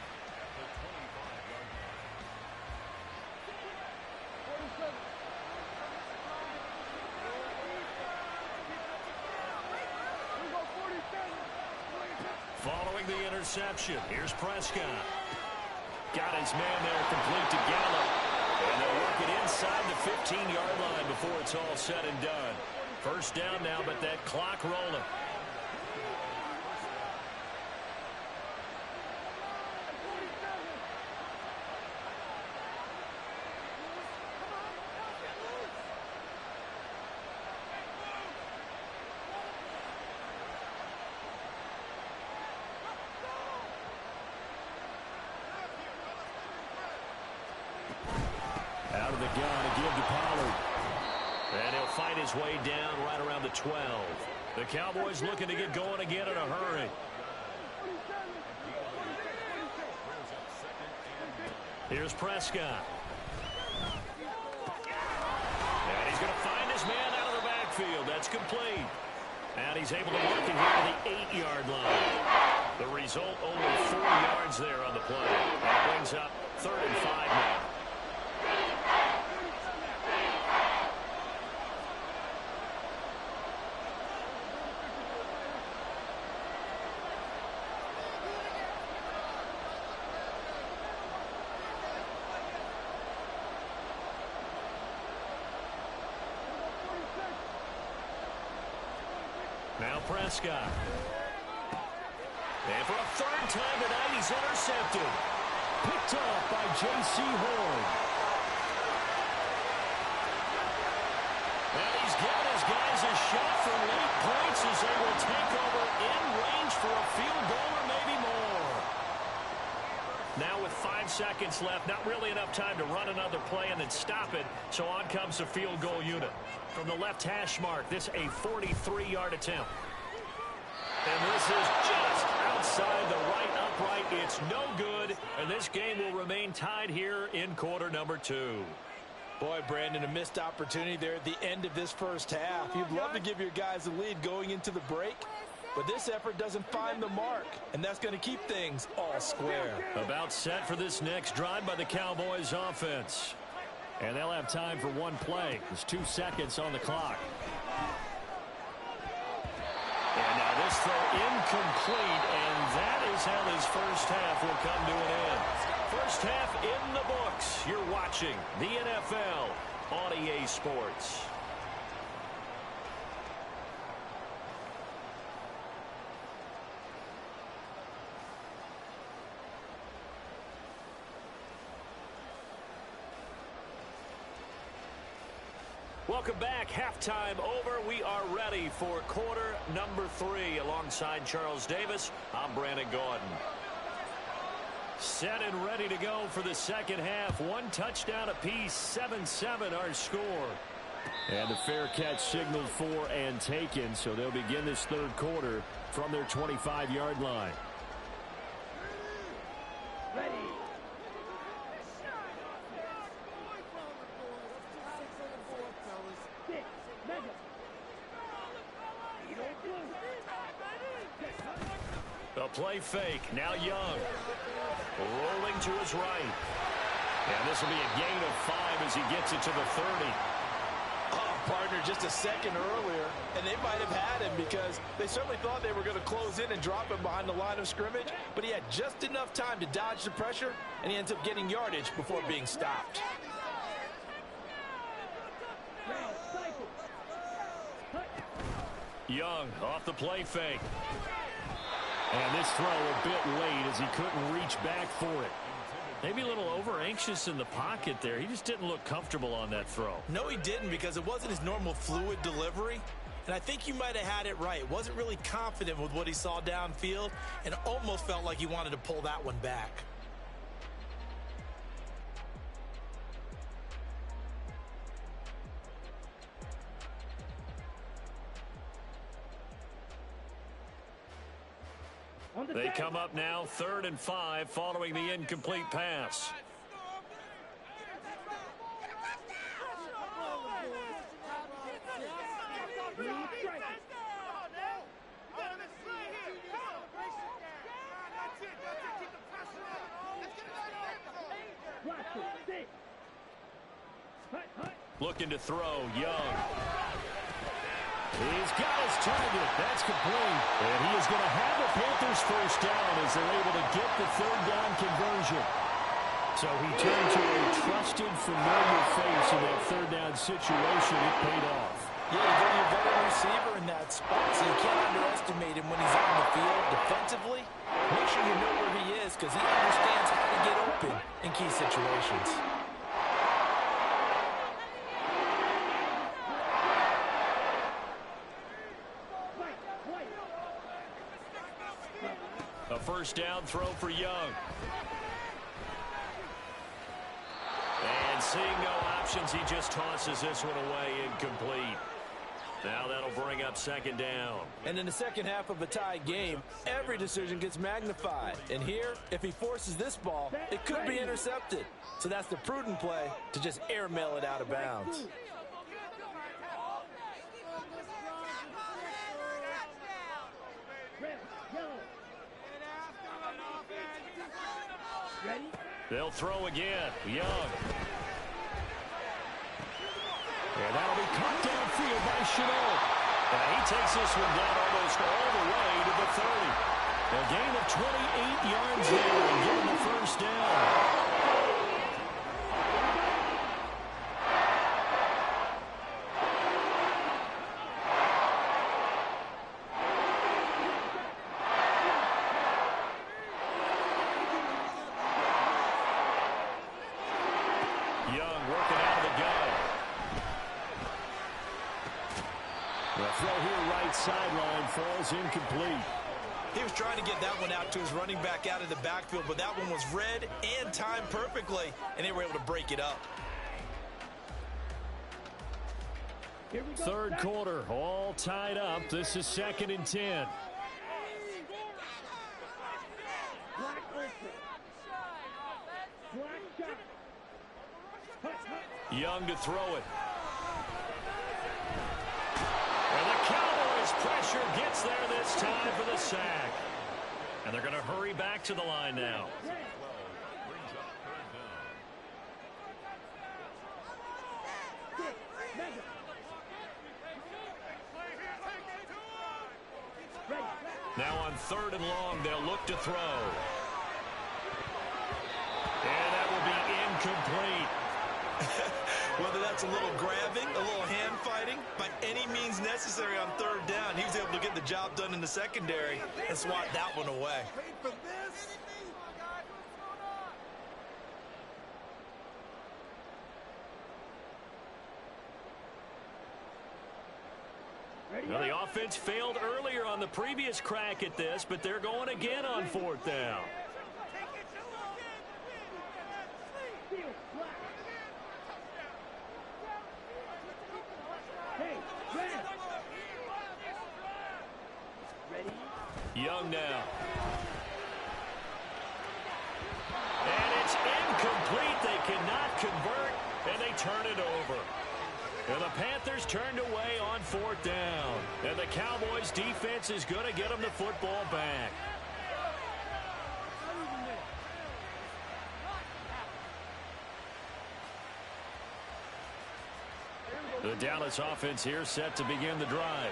Following the interception, here's Prescott. Got his man there complete to Gallup. And they'll work it inside the 15-yard line before it's all said and done. First down now, but that clock rolling. Out of the gun to give to Pollard. And he'll fight his way down right around the 12. The Cowboys looking to get going again in a hurry. Here's Prescott. And he's going to find his man out of the backfield. That's complete. And he's able to work it here to the 8-yard line. The result, only 4 yards there on the play. That brings up 3rd and 5 now. Now Prescott. And for a 3rd time tonight, he's intercepted. Picked off by J.C. Horn. And he's given his guys a shot for late points as they will take over in range for a field goal or maybe more. Now with 5 seconds left. Not really enough time to run another play and then stop it. So on comes the field goal unit. From the left hash mark, this a 43-yard attempt. And this is just outside the right upright. It's no good, and this game will remain tied here in quarter number 2. Boy, Brandon, a missed opportunity there at the end of this first half. You'd love to give your guys the lead going into the break, but this effort doesn't find the mark, and that's going to keep things all square. About set for this next drive by the Cowboys offense. And they'll have time for one play. There's 2 seconds on the clock. And now this throw incomplete, and that is how this first half will come to an end. First half in the books. You're watching the NFL on EA Sports. Welcome back. Halftime over. We are ready for quarter number 3. Alongside Charles Davis, I'm Brandon Gordon. Set and ready to go for the second half. 1 touchdown apiece. 7-7 our score. And the fair catch signaled for and taken. So they'll begin this third quarter from their 25-yard line. Ready. The play fake. Now Young. Rolling to his right. And this will be a gain of 5 as he gets it to the 30. Oh, partner, just a second earlier, and they might have had him because they certainly thought they were going to close in and drop him behind the line of scrimmage, but he had just enough time to dodge the pressure, and he ends up getting yardage before being stopped. Young off the play fake. And this throw a bit late as he couldn't reach back for it. Maybe a little over-anxious in the pocket there. He just didn't look comfortable on that throw. No, he didn't, because it wasn't his normal fluid delivery. And I think you might have had it right. Wasn't really confident with what he saw downfield and almost felt like he wanted to pull that one back. They come up now 3rd and 5 following the incomplete pass. Looking to throw, Young. He's got his target. That's complete. And he is going to have the Panthers first down as they're able to get the 3rd down conversion. So he turned to a trusted, familiar face in that 3rd down situation. It paid off. Yeah, you got your veteran receiver in that spot, so you can't underestimate him when he's on the field defensively. Make sure you know where he is because he understands how to get open in key situations. A first down throw for Young. And seeing no options, he just tosses this one away, incomplete. Now that'll bring up 2nd down. And in the second half of a tied game, every decision gets magnified. And here, if he forces this ball, it could be intercepted. So that's the prudent play to just airmail it out of bounds. They'll throw again. Young. And that'll be caught downfield by Chanel. And he takes this one down almost all the way to the 30. A gain of 28 yards there and getting the first down. The throw here right sideline falls incomplete. He was trying to get that one out to his running back out of the backfield, but that one was read and timed perfectly, and they were able to break it up. Third quarter, all tied up. This is 2nd and 10. Young to throw it. And the Cowboys pressure gets there this time for the sack. And they're going to hurry back to the line now. Now on 3rd and long, they'll look to throw. And that will be incomplete. Whether that's a little grabbing, a little hand fighting, by any means necessary on 3rd down, he was able to get the job done in the secondary and swat that one away. Well, the offense failed earlier on the previous crack at this, but they're going again on 4th down. Young now. And it's incomplete. They cannot convert, and they turn it over. And the Panthers turned away on 4th down. And the Cowboys defense is going to get them the football back. The Dallas offense here set to begin the drive.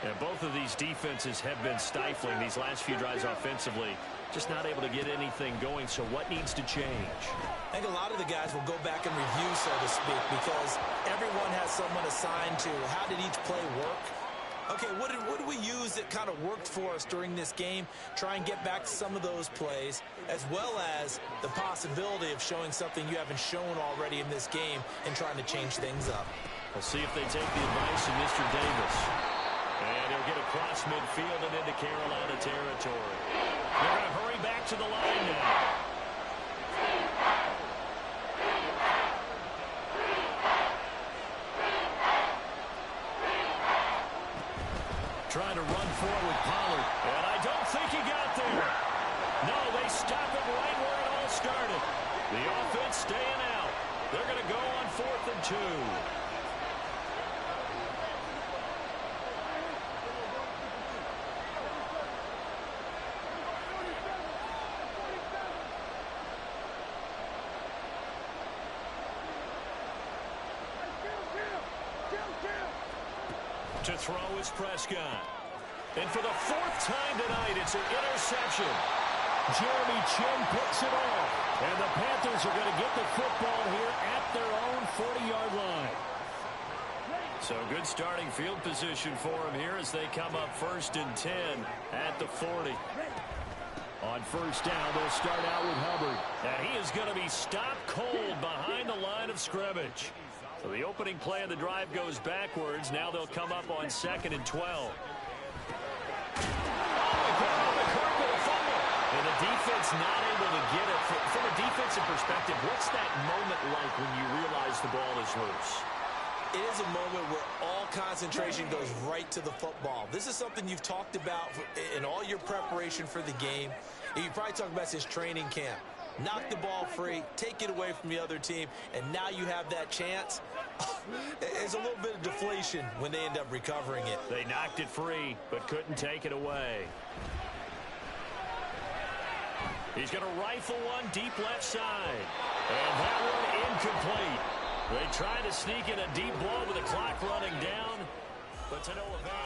And both of these defenses have been stifling these last few drives offensively. Just not able to get anything going. So what needs to change? I think a lot of the guys will go back and review, so to speak, because everyone has someone assigned to how did each play work. Okay, what did we use that kind of worked for us during this game? Try and get back to some of those plays, as well as the possibility of showing something you haven't shown already in this game and trying to change things up. We'll see if they take the advice of Mr. Davis. And he'll get across midfield and into Carolina territory. They're going to hurry back to the line now. Trying to run forward with Pollard. And I don't think he got there. No, they stop him right where it all started. The offense staying out. They're going to go on 4th and 2. To throw is Prescott. And for the 4th time tonight, it's an interception. Jeremy Chin picks it off. And the Panthers are going to get the football here at their own 40-yard line. So good starting field position for them here as they come up 1st and 10 at the 40. On 1st down, they'll start out with Hubbard. And he is going to be stopped cold behind the line of scrimmage. So the opening play of the drive goes backwards. Now they'll come up on 2nd and 12. And the defense not able to get it. From a defensive perspective, what's that moment like when you realize the ball is loose? It is a moment where all concentration goes right to the football. This is something you've talked about in all your preparation for the game. And you probably talked about since training camp. Knock the ball free, take it away from the other team, and now you have that chance. There's a little bit of deflation when they end up recovering it. They knocked it free, but couldn't take it away. He's going to rifle one deep left side. And that one incomplete. They tried to sneak in a deep ball with the clock running down, but to no avail.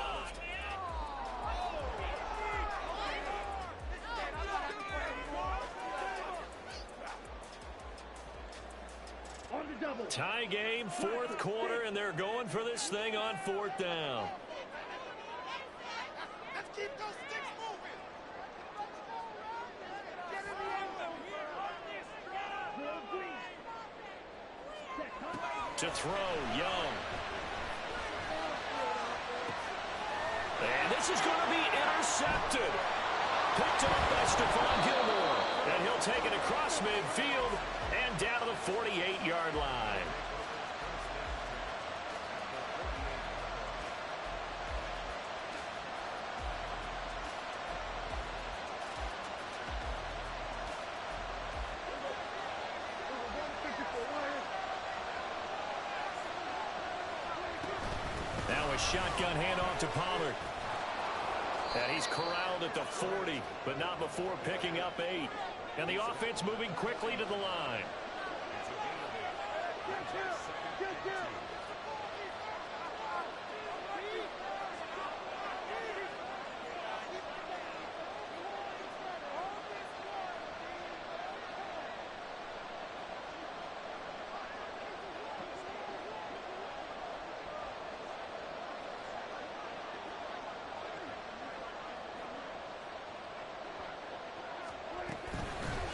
Tie game, 4th quarter, and they're going for this thing on 4th down. Let's keep those sticks moving. Get in the end zone. To throw, Young. And this is going to be intercepted. Picked off by Stephon Gilmore. And he'll take it across midfield and down to the 48-yard line. Now a shotgun handoff to Pollard. And he's corralled at the 40, but not before picking up 8. And the offense moving quickly to the line.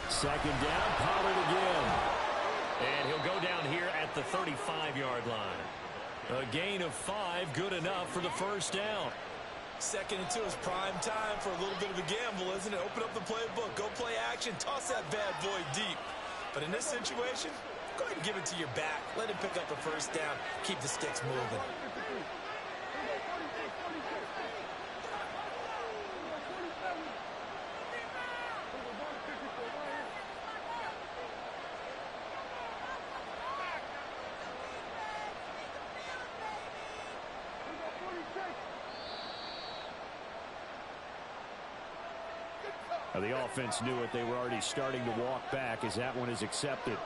Second down, Pollard again. And he'll go down here at the 35-yard line. A gain of 5, good enough for the first down. 2nd and 2 is prime time for a little bit of a gamble, isn't it? Open up the playbook, go play action, toss that bad boy deep. But in this situation, go ahead and give it to your back. Let him pick up the first down. Keep the sticks moving. The offense knew it. They were already starting to walk back as that one is accepted.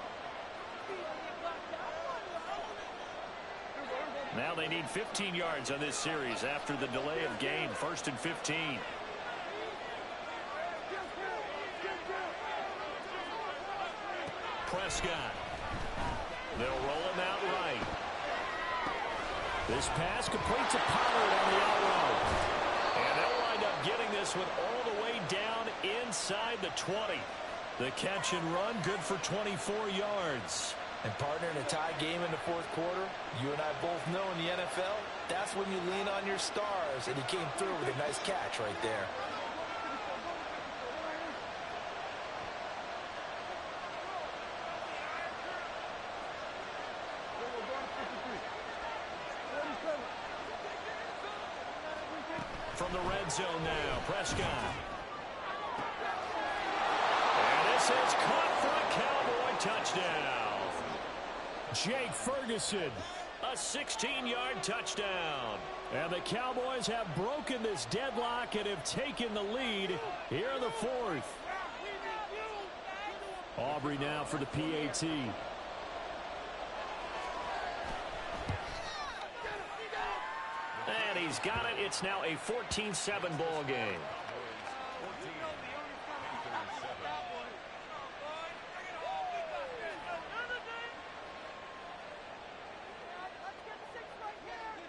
Now they need 15 yards on this series after the delay of game. 1st and 15. Prescott. They'll roll him out right. This pass complete to Pollard on the out route. And they'll wind up getting this one all the way down inside the 20. The catch and run, good for 24 yards. And partner, in a tie game in the 4th quarter, you and I both know in the NFL, that's when you lean on your stars. And he came through with a nice catch right there. From the red zone now, Prescott. And this is caught for a Cowboy touchdown. Jake Ferguson. A 16-yard touchdown. And the Cowboys have broken this deadlock and have taken the lead here in the 4th. Aubrey now for the PAT. And he's got it. It's now a 14-7 ball game.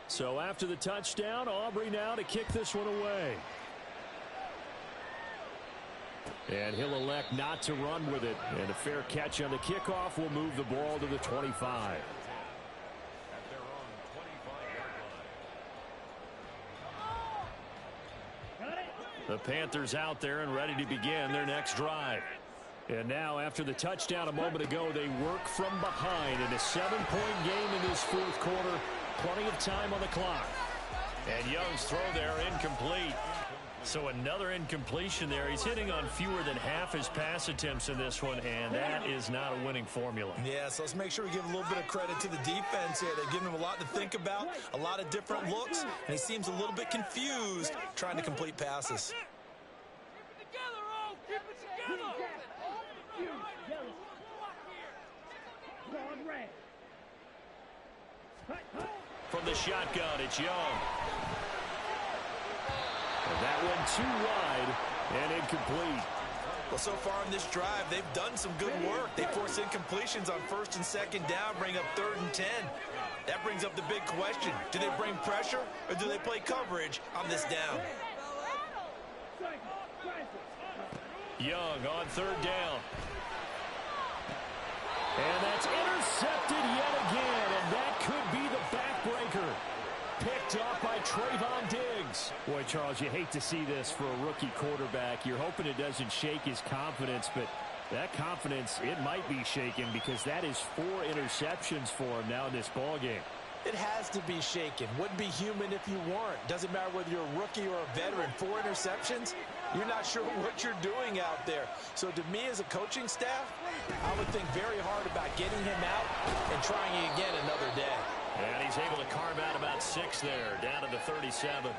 So after the touchdown, Aubrey now to kick this one away. And he'll elect not to run with it. And a fair catch on the kickoff will move the ball to the 25. The Panthers out there and ready to begin their next drive. And now, after the touchdown a moment ago, they work from behind in a 7-point game in this 4th quarter. Plenty of time on the clock. And Young's throw there incomplete. So another incompletion there. He's hitting on fewer than half his pass attempts in this one, and that is not a winning formula. Yeah, so let's make sure we give a little bit of credit to the defense here. They're giving him a lot to think about, a lot of different looks, and he seems a little bit confused trying to complete passes. From the shotgun, it's Young. And that one too wide and incomplete. Well, so far in this drive, they've done some good work. They force incompletions on 1st and 2nd down, bring up 3rd and 10. That brings up the big question. Do they bring pressure or do they play coverage on this down? Young on 3rd down. And that's intercepted yet again, and that could be the backbreaker. Picked off by Trayvon Diggs. points. Boy, Charles, you hate to see this for a rookie quarterback. You're hoping it doesn't shake his confidence, but that confidence, it might be shaken because that is 4 interceptions for him now in this ballgame. It has to be shaken. Wouldn't be human if you weren't. Doesn't matter whether you're a rookie or a veteran. 4 interceptions, you're not sure what you're doing out there. So to me as a coaching staff, I would think very hard about getting him out and trying it again another day. And he's able to carve out about 6 there, down to the 37.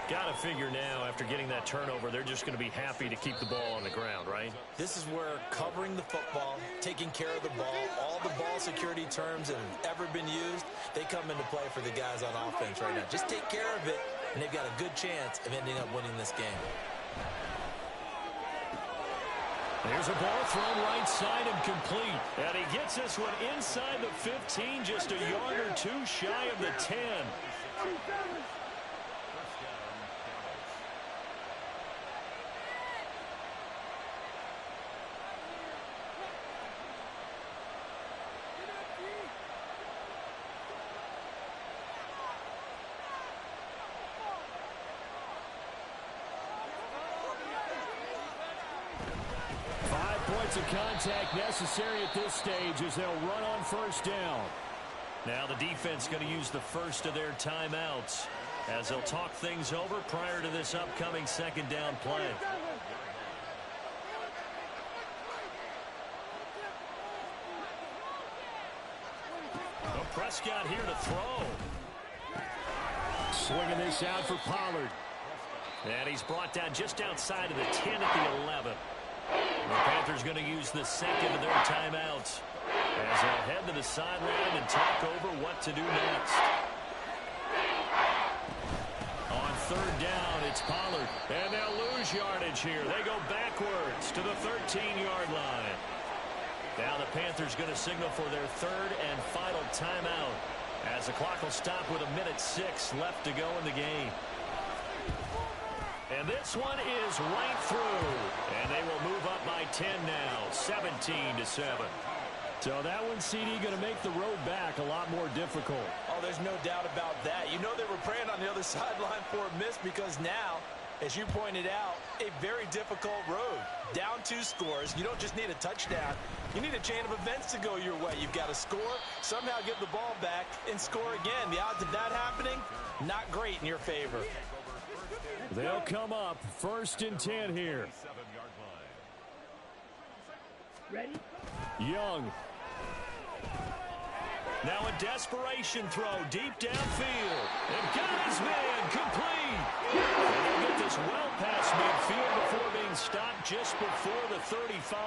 Got to figure now, after getting that turnover, they're just going to be happy to keep the ball on the ground, right? This is where covering the football, taking care of the ball, all the ball security terms that have ever been used, they come into play for the guys on offense right now. Just take care of it, and they've got a good chance of ending up winning this game. There's a ball thrown right side and complete. And he gets this one inside the 15, just a yard or 2 shy of the 10. 5 points of contact necessary at this stage as they'll run on first down. Now the defense going to use the first of their timeouts as they'll talk things over prior to this upcoming second down play. Well, Prescott here to throw. Swinging this out for Pollard. And he's brought down just outside of the 10 at the 11. The Panthers going to use the second of their timeouts as they'll head to the sideline and talk over what to do next. On third down, it's Pollard. And they'll lose yardage here. They go backwards to the 13-yard line. Now the Panthers going to signal for their third and final timeout as the clock will stop with 1:06 left to go in the game. And this one is right through. And they will move up by 10 now, 17-7. So that one, CD, going to make the road back a lot more difficult. Oh, there's no doubt about that. You know they were praying on the other sideline for a miss because now, as you pointed out, a very difficult road. Down 2 scores. You don't just need a touchdown. You need a chain of events to go your way. You've got to score, somehow give the ball back, and score again. The odds of that happening, not great in your favor. They'll come up first and 10 here. Ready? Young. Now a desperation throw deep downfield. And got his man complete. And they'll get this well past midfield before being stopped just before the 35.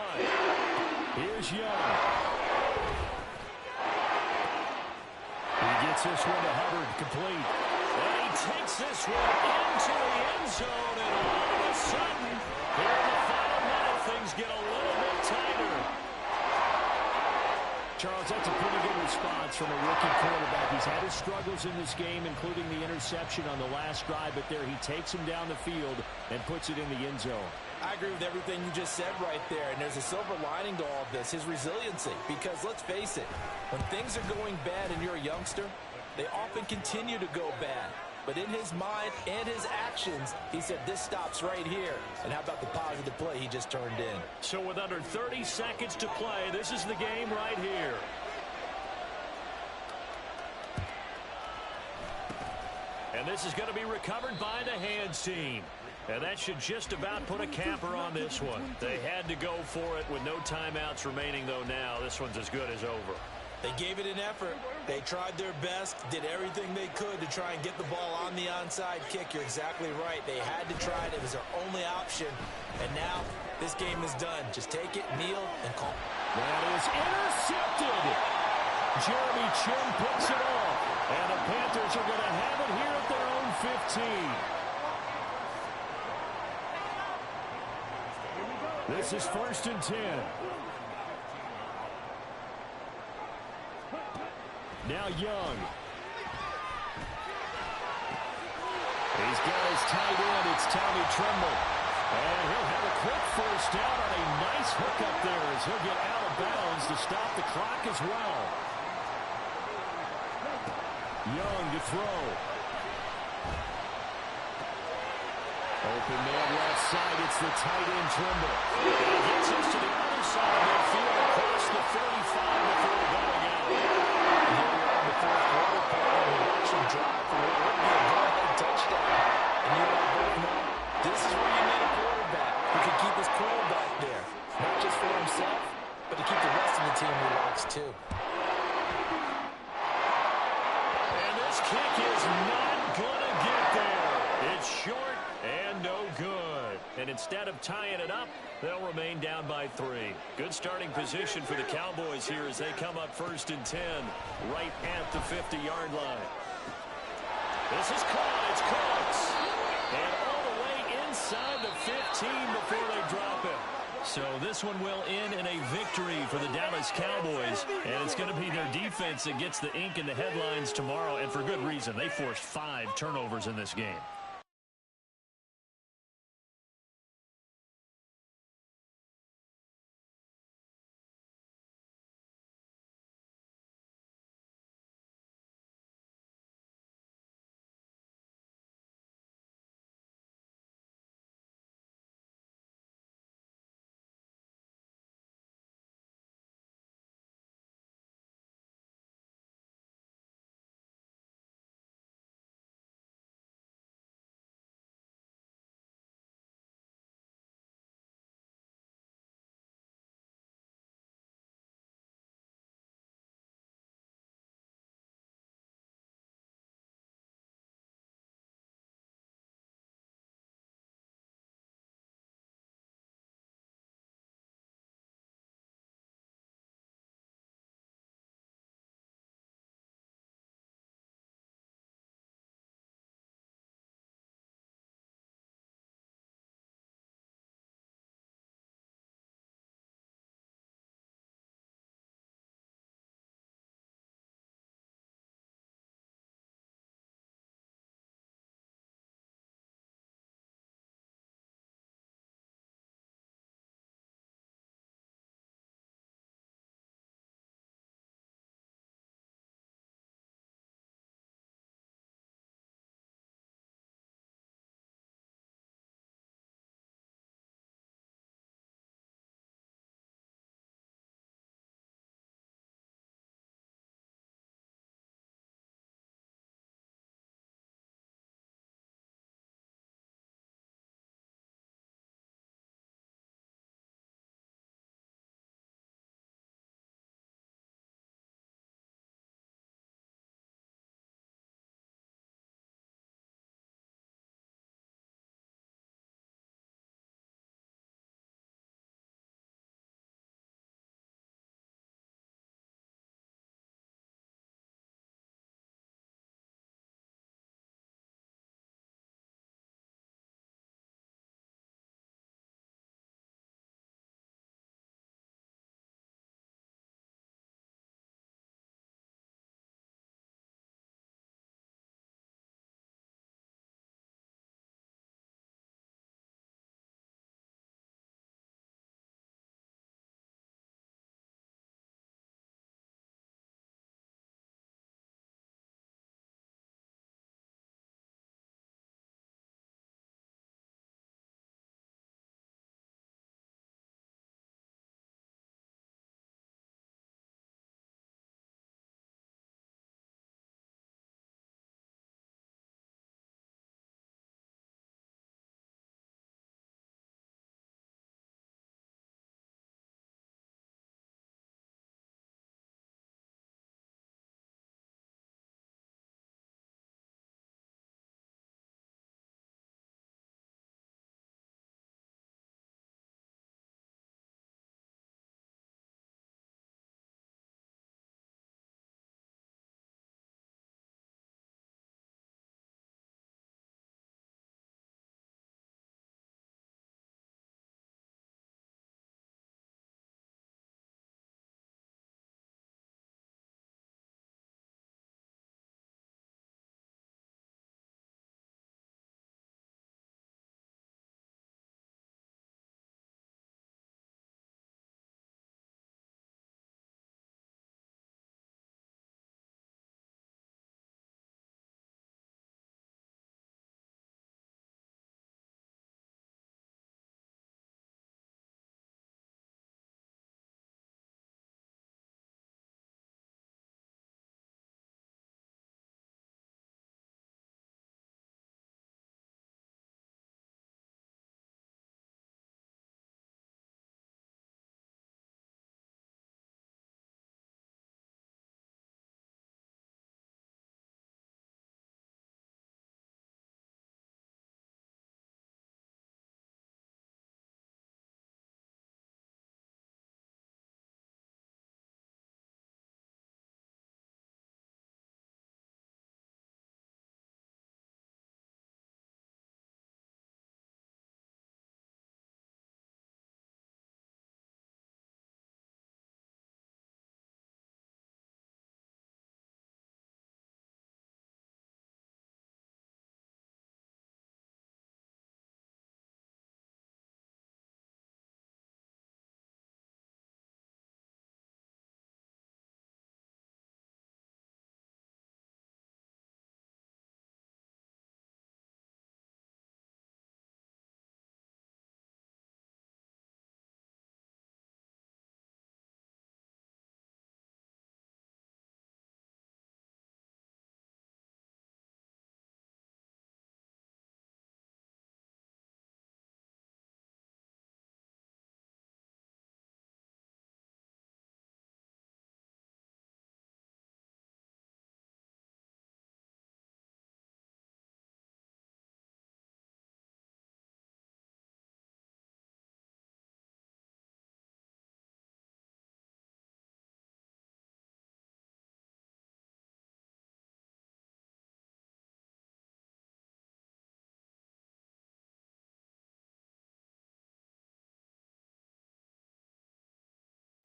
Here's Young. He gets this one to Hubbard, complete. And he takes this one into the end zone. And all of a sudden, here in the final minute, things get a little bit tighter. Charles, that's a pretty good response from a rookie quarterback. He's had his struggles in this game, including the interception on the last drive, but there he takes him down the field and puts it in the end zone. I agree with everything you just said right there, and there's a silver lining to all of this, his resiliency. Because let's face it, when things are going bad and you're a youngster, they often continue to go bad. But in his mind and his actions, he said, this stops right here. And how about the positive play he just turned in? So with under 30 seconds to play, this is the game right here. And this is going to be recovered by the hands team. And that should just about put a capper on this one. They had to go for it with no timeouts remaining, though now. This one's as good as over. They gave it an effort. They tried their best, did everything they could to try and get the ball on the onside kick. You're exactly right. They had to try it. It was their only option. And now this game is done. Just take it, kneel, and call. That is intercepted. Jeremy Chin picks it off. And the Panthers are going to have it here at their own 15. This is first and 10. Now Young. He's got his tight end. It's Tommy Tremble. And he'll have a quick first down on a nice hook up there as he'll get out of bounds to stop the clock as well. Young to throw. Open man left side. It's the tight end Trimble. And he gets us to the other side of midfield across the 35 before going out. And here we are in the fourth quarter, partner, and watch him drive for what would be a go-ahead touchdown. And you and I both know this is where you need a quarterback who can keep his cool back there. Not just for himself, but to keep the rest of the team relaxed too. And this kick is not going to get there. It's short and no good. And instead of tying it up, they'll remain down by 3. Good starting position for the Cowboys here as they come up 1st and 10 right at the 50-yard line. This is caught. It's caught. And all the way inside the 15 before they drop it. So this one will end in a victory for the Dallas Cowboys. And it's going to be their defense that gets the ink in the headlines tomorrow. And for good reason. They forced 5 turnovers in this game.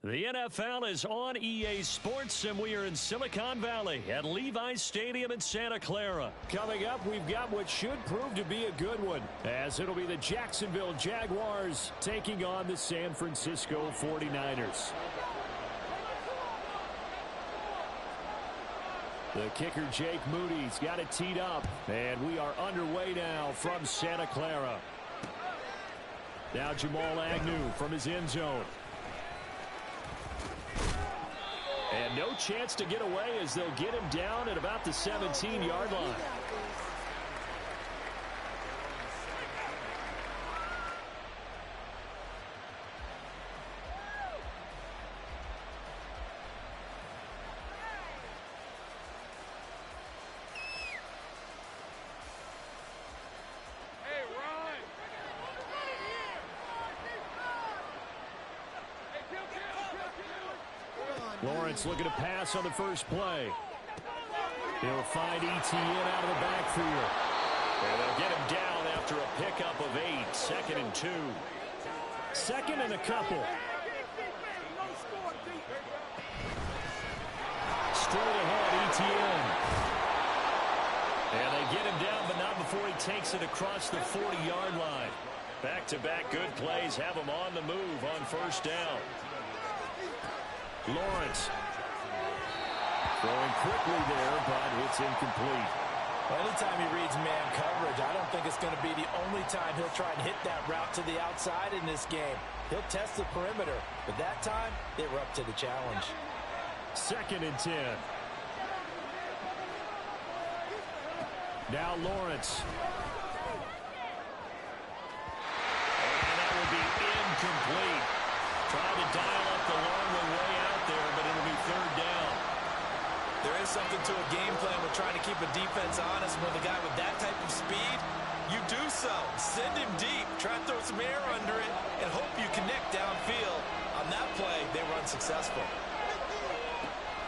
The NFL is on EA Sports, and we are in Silicon Valley at Levi's Stadium in Santa Clara. Coming up, we've got what should prove to be a good one, as it'll be the Jacksonville Jaguars taking on the San Francisco 49ers. The kicker, Jake Moody's got it teed up, and we are underway now from Santa Clara. Now Jamal Agnew from his end zone. And no chance to get away as they'll get him down at about the 17-yard line. Lawrence looking to pass on the first play. He'll find Etienne out of the backfield. And they'll get him down after a pickup of 8, 2nd and 2. Second and a couple. Straight ahead, Etienne. And they get him down, but not before he takes it across the 40-yard line. Back-to-back good plays have him on the move on first down. Lawrence throwing quickly there, but it's incomplete. Anytime he reads man coverage, I don't think it's going to be the only time he'll try and hit that route to the outside in this game. He'll test the perimeter, but that time they were up to the challenge. 2nd and 10. Now Lawrence. And that will be incomplete. Trying to dial up the long way out there, but it'll be 3rd down. There is something to a game plan with trying to keep a defense honest. When the guy with that type of speed, you do so. Send him deep, try to throw some air under it, and hope you connect downfield. On that play, they were unsuccessful.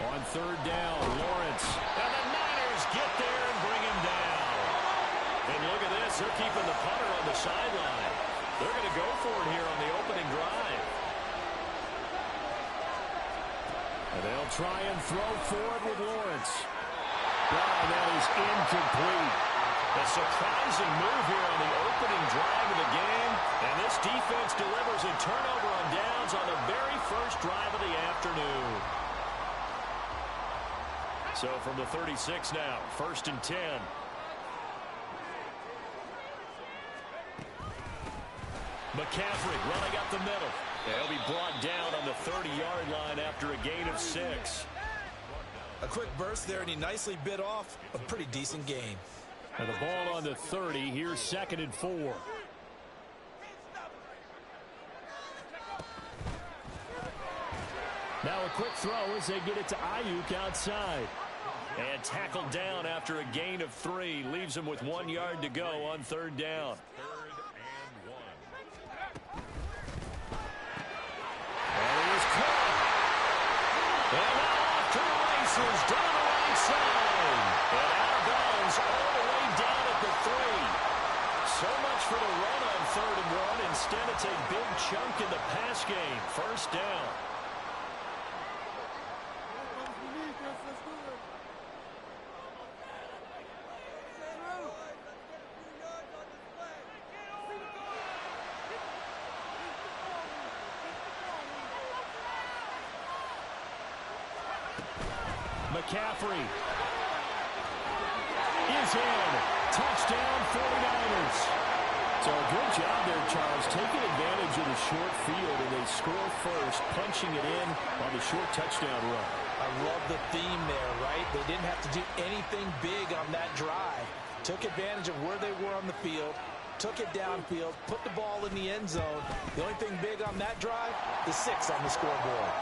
On 3rd down, Lawrence. And the Niners get there and bring him down. And look at this, they're keeping the punter on the sideline. They're going to go for it here on the opening drive. And they'll try and throw forward with Lawrence. And that is incomplete. A surprising move here on the opening drive of the game. And this defense delivers a turnover on downs on the very first drive of the afternoon. So from the 36 now, 1st and 10. McCaffrey running up the middle. He'll be brought down on the 30-yard line after a gain of 6. A quick burst there, and he nicely bit off a pretty decent gain. And the ball on the 30. Here's 2nd and 4. Now a quick throw as they get it to Ayuk outside. And tackled down after a gain of 3. Leaves him with 1 yard to go on 3rd down. And now off to the races down the right side. And out of bounds all the way down at the 3. So much for the run on 3rd and 1. Instead, it's a big chunk in the pass game. 1st down. McCaffrey is in. Touchdown 49ers. So a good job there, Charles, taking advantage of the short field, and they score first, punching it in on the short touchdown run. I love the theme there, right? They didn't have to do anything big on that drive. Took advantage of where they were on the field, took it downfield, put the ball in the end zone. The only thing big on that drive, the 6 on the scoreboard.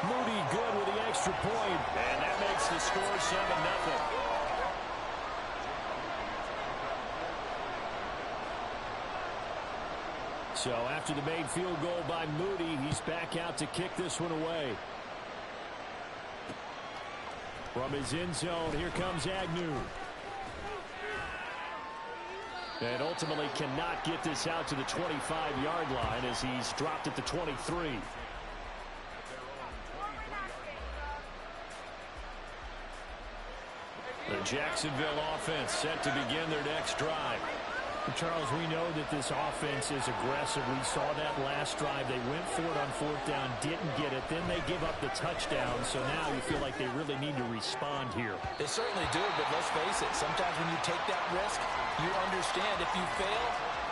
Moody good with the extra point. And that makes the score 7-0. So after the made field goal by Moody, he's back out to kick this one away. From his end zone, here comes Agnew. And ultimately cannot get this out to the 25-yard line as he's dropped at the 23. The Jacksonville offense set to begin their next drive. Charles, we know that this offense is aggressive. We saw that last drive. They went for it on fourth down, didn't get it. Then they give up the touchdown. So now you feel like they really need to respond here. They certainly do, but let's face it. Sometimes when you take that risk, you understand if you fail,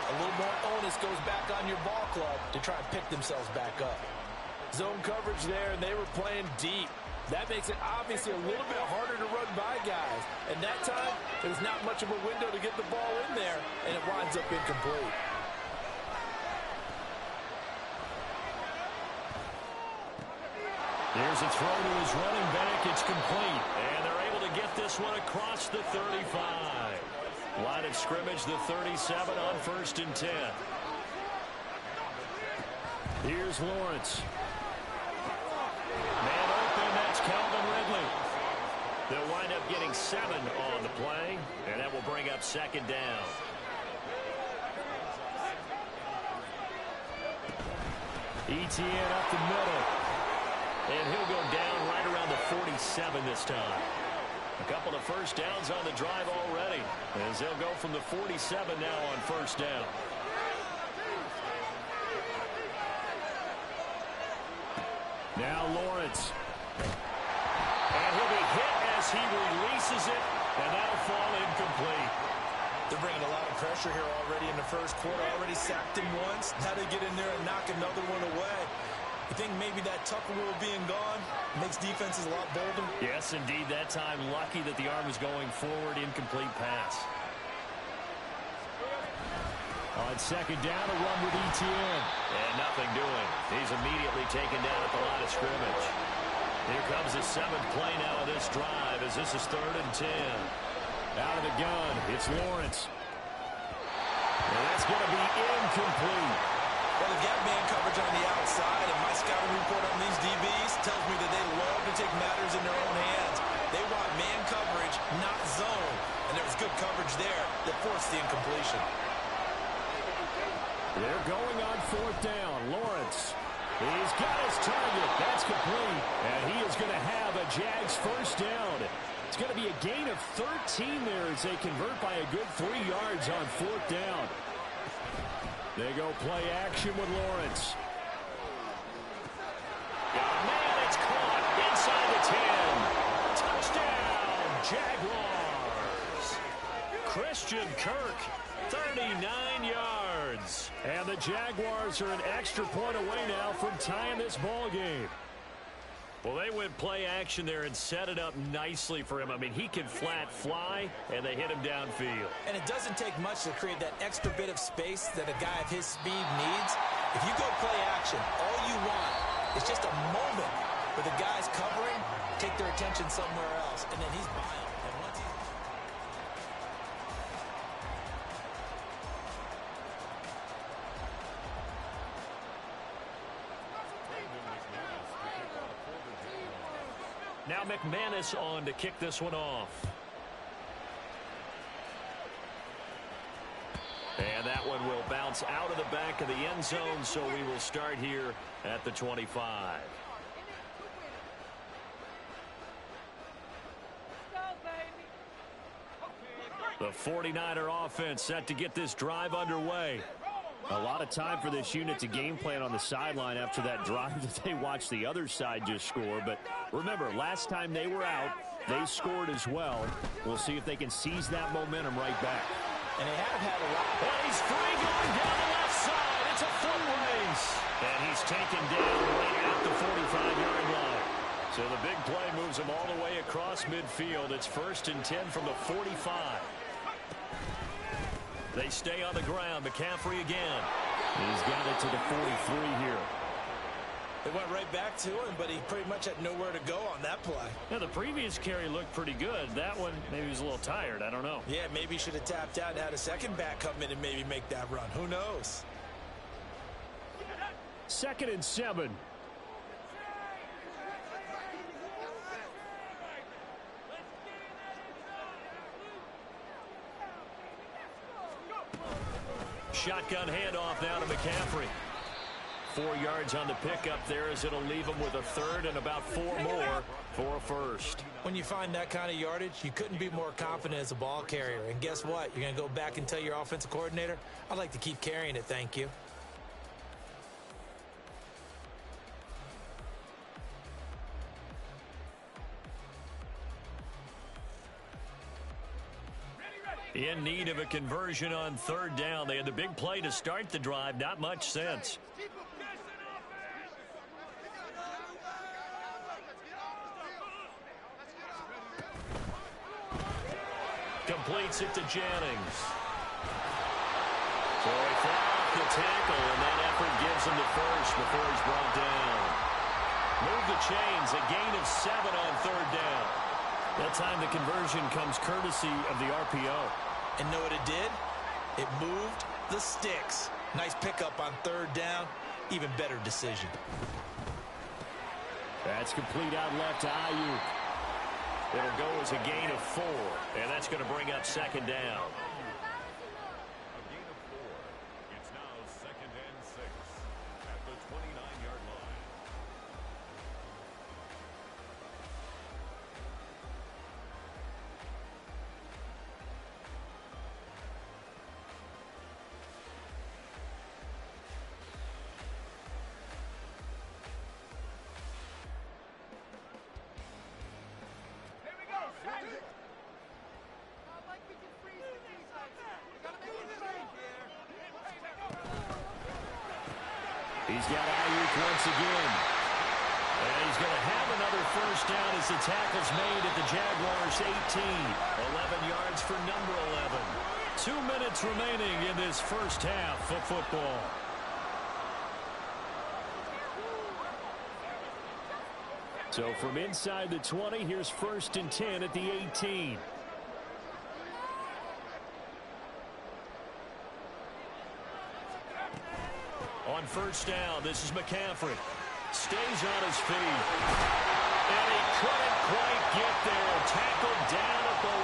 a little more onus goes back on your ball club to try and pick themselves back up. Zone coverage there, and they were playing deep. That makes it obviously a little bit harder to run by guys. And that time, there's not much of a window to get the ball in there, and it winds up incomplete. There's a throw to his running back. It's complete. And they're able to get this one across the 35. Line of scrimmage, the 37 on 1st and 10. Here's Lawrence. Man open, that's Calvin Ridley. They'll wind up getting 7 on the play, and that will bring up 2nd down. Etienne up the middle. And he'll go down right around the 47 this time. A couple of first downs on the drive already, as they'll go from the 47 now on 1st down. Now Lawrence. And he'll be hit as he releases it, and that'll fall incomplete. They're bringing a lot of pressure here already in the first quarter. Already sacked him once. Now they get in there and knock another one away. You think maybe that Tucker rule being gone makes defenses a lot bolder? Yes, indeed. That time, lucky that the arm was going forward. Incomplete pass. On 2nd down, a run with Etienne. And nothing doing. He's immediately taken down at the line of scrimmage. Here comes the 7th play now of this drive, as this is 3rd and 10. Out of the gun, it's Lawrence. And that's going to be incomplete. Well, they've got man coverage on the outside, and my scouting report on these DBs tells me that they love to take matters in their own hands. They want man coverage, not zone. And there was good coverage there that forced the incompletion. They're going on 4th down. Lawrence. He's got his target. That's complete. And he is going to have a Jags 1st down. It's going to be a gain of 13 there as they convert by a good 3 yards on 4th down. They go play action with Lawrence. Oh, man, it's caught inside the 10. Touchdown, Jaguars. Christian Kirk, 39 yards. And the Jaguars are an extra point away now from tying this ball game. Well, they went play action there and set it up nicely for him. I mean, he can flat fly, and they hit him downfield. And it doesn't take much to create that extra bit of space that a guy of his speed needs. If you go play action, all you want is just a moment where the guy's covering, take their attention somewhere else, and then he's by him. And once he's... Now McManus on to kick this one off. And that one will bounce out of the back of the end zone, so we will start here at the 25. The 49er offense set to get this drive underway. A lot of time for this unit to game plan on the sideline after that drive that they watched the other side just score. But remember, last time they were out, they scored as well. We'll see if they can seize that momentum right back. And they have had a lot. And he's free going down the left side. It's a foot race. And he's taken down right at the 45-yard line. So the big play moves him all the way across midfield. It's 1st and 10 from the 45. They stay on the ground. McCaffrey again. He's got it to the 43 here. They went right back to him, but he pretty much had nowhere to go on that play. Yeah, the previous carry looked pretty good. That one, maybe he was a little tired. I don't know. Yeah, maybe he should have tapped out and had a second back come in and maybe make that run. Who knows? 2nd and 7. Shotgun handoff now to McCaffrey. 4 yards on the pickup there, as it'll leave them with a third and about 4 more for a first. When you find that kind of yardage, you couldn't be more confident as a ball carrier. And guess what? You're going to go back and tell your offensive coordinator, I'd like to keep carrying it, thank you. In need of a conversion on 3rd down. They had the big play to start the drive. Not much sense. Completes it to Jennings. So he fell off the tackle, and that effort gives him the first before he's brought down. Move the chains. A gain of 7 on 3rd down. That time the conversion comes courtesy of the RPO. And know what it did? It moved the sticks. Nice pickup on 3rd down. Even better decision. That's complete out left to Ayuk. It'll go as a gain of 4, and that's going to bring up 2nd down. It's now 2nd and 6 at the 29-yard line. He's got Ayuk once again. And he's going to have another first down as the tackle's made at the Jaguars' 18. 11 yards for number 11. 2 minutes remaining in this first half of football. So from inside the 20, here's 1st and 10 at the 18. On 1st down, this is McCaffrey. Stays on his feet. And he couldn't quite get there. Tackled down at the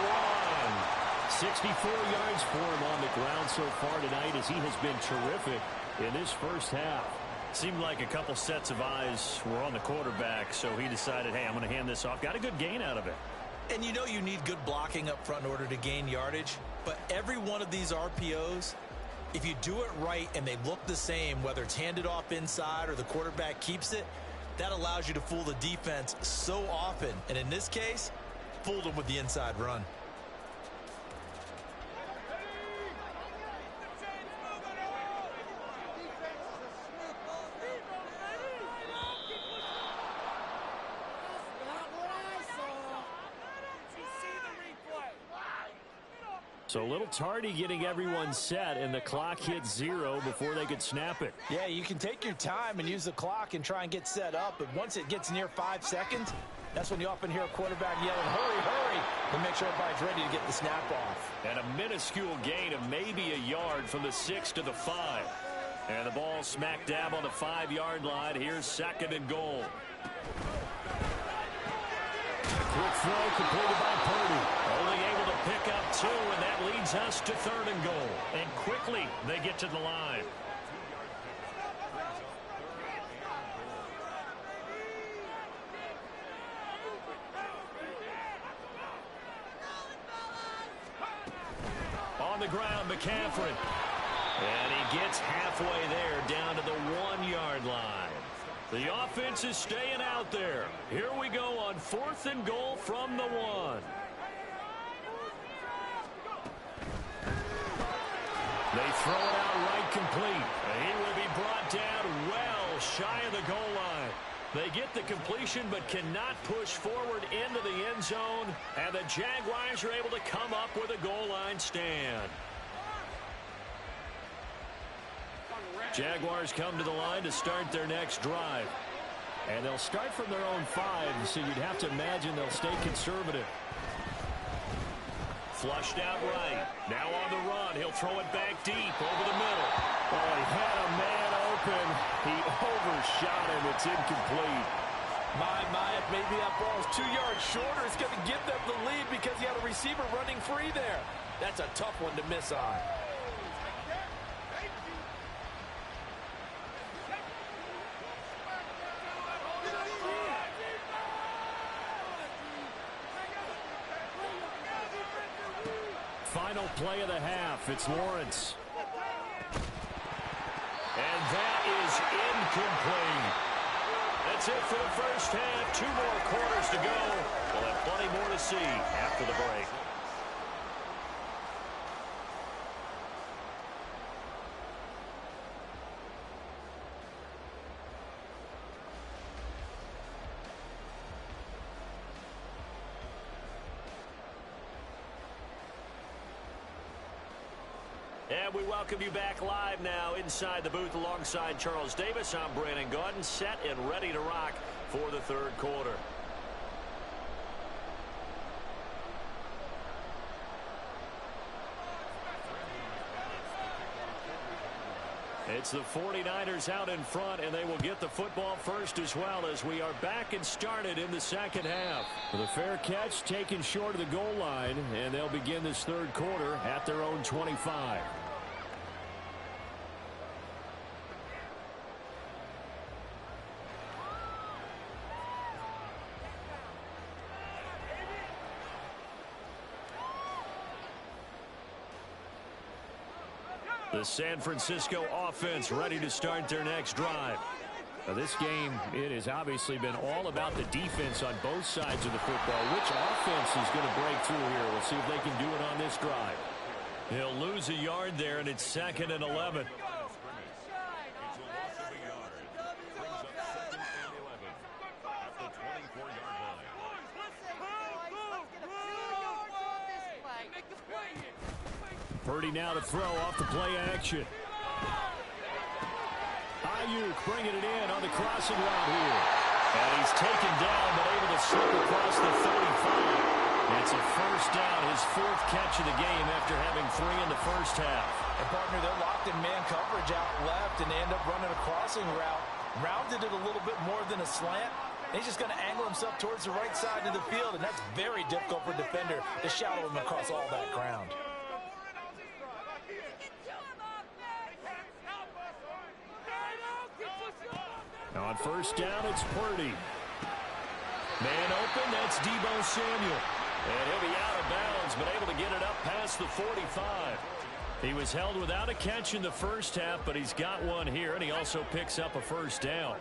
1. 64 yards for him on the ground so far tonight, as he has been terrific in this first half. Seemed like a couple sets of eyes were on the quarterback, so he decided, hey, I'm going to hand this off. Got a good gain out of it. And you know you need good blocking up front in order to gain yardage. But every one of these RPOs, if you do it right and they look the same, whether it's handed off inside or the quarterback keeps it, that allows you to fool the defense so often. And in this case, fooled them with the inside run. So a little tardy getting everyone set, and the clock hits 0 before they could snap it. Yeah, you can take your time and use the clock and try and get set up, but once it gets near 5 seconds, that's when you often hear a quarterback yelling, hurry, hurry, to make sure everybody's ready to get the snap off. And a minuscule gain of maybe a yard from the 6 to the 5. And the ball smack dab on the 5-yard line. Here's 2nd and goal. Quick throw completed by Purdy. Only able to pick up 2, and that leads us to 3rd and goal. And quickly they get to the line. On the ground, McCaffrey. And he gets halfway there, down to the 1-yard line. The offense is staying out there. Here we go on 4th and goal from the 1. They throw it out right complete. He will be brought down well shy of the goal line. They get the completion but cannot push forward into the end zone. And the Jaguars are able to come up with a goal line stand. Jaguars come to the line to start their next drive. And they'll start from their own 5, so you'd have to imagine they'll stay conservative. Flushed out right. Now on the run. He'll throw it back deep over the middle. Oh, he had a man open. He overshot him. It's incomplete. My, if maybe that ball is 2 yards shorter, it's going to give them the lead because he had a receiver running free there. That's a tough one to miss on. final play of the half. It's Lawrence. And that is incomplete. That's it for the first half. 2 more quarters to go. We'll have plenty more to see after the break. And we welcome you back live now inside the booth alongside Charles Davis. I'm Brandon Gaudin, set and ready to rock for the third quarter. It's the 49ers out in front, and they will get the football first as well as we are back and started in the second half. The fair catch taken short of the goal line, and they'll begin this third quarter at their own 25. The San Francisco offense ready to start their next drive. Now this game, it has obviously been all about the defense on both sides of the football. Which offense is going to break through here? We'll see if they can do it on this drive. He'll lose a yard there, and it's 2nd and 11. Purdy now to throw off the play action. Ayuk bringing it in on the crossing route here. And he's taken down, but able to slip across the 35. It's a first down, his 4th catch of the game after having 3 in the first half. And, partner, they're locked in man coverage out left, and they end up running a crossing route. Rounded it a little bit more than a slant. He's just going to angle himself towards the right side of the field, and that's very difficult for a defender to shadow him across all that ground. On first down, it's Purdy. Man open, that's Deebo Samuel. And he'll be out of bounds, but able to get it up past the 45. He was held without a catch in the first half, but he's got one here, and he also picks up a first down.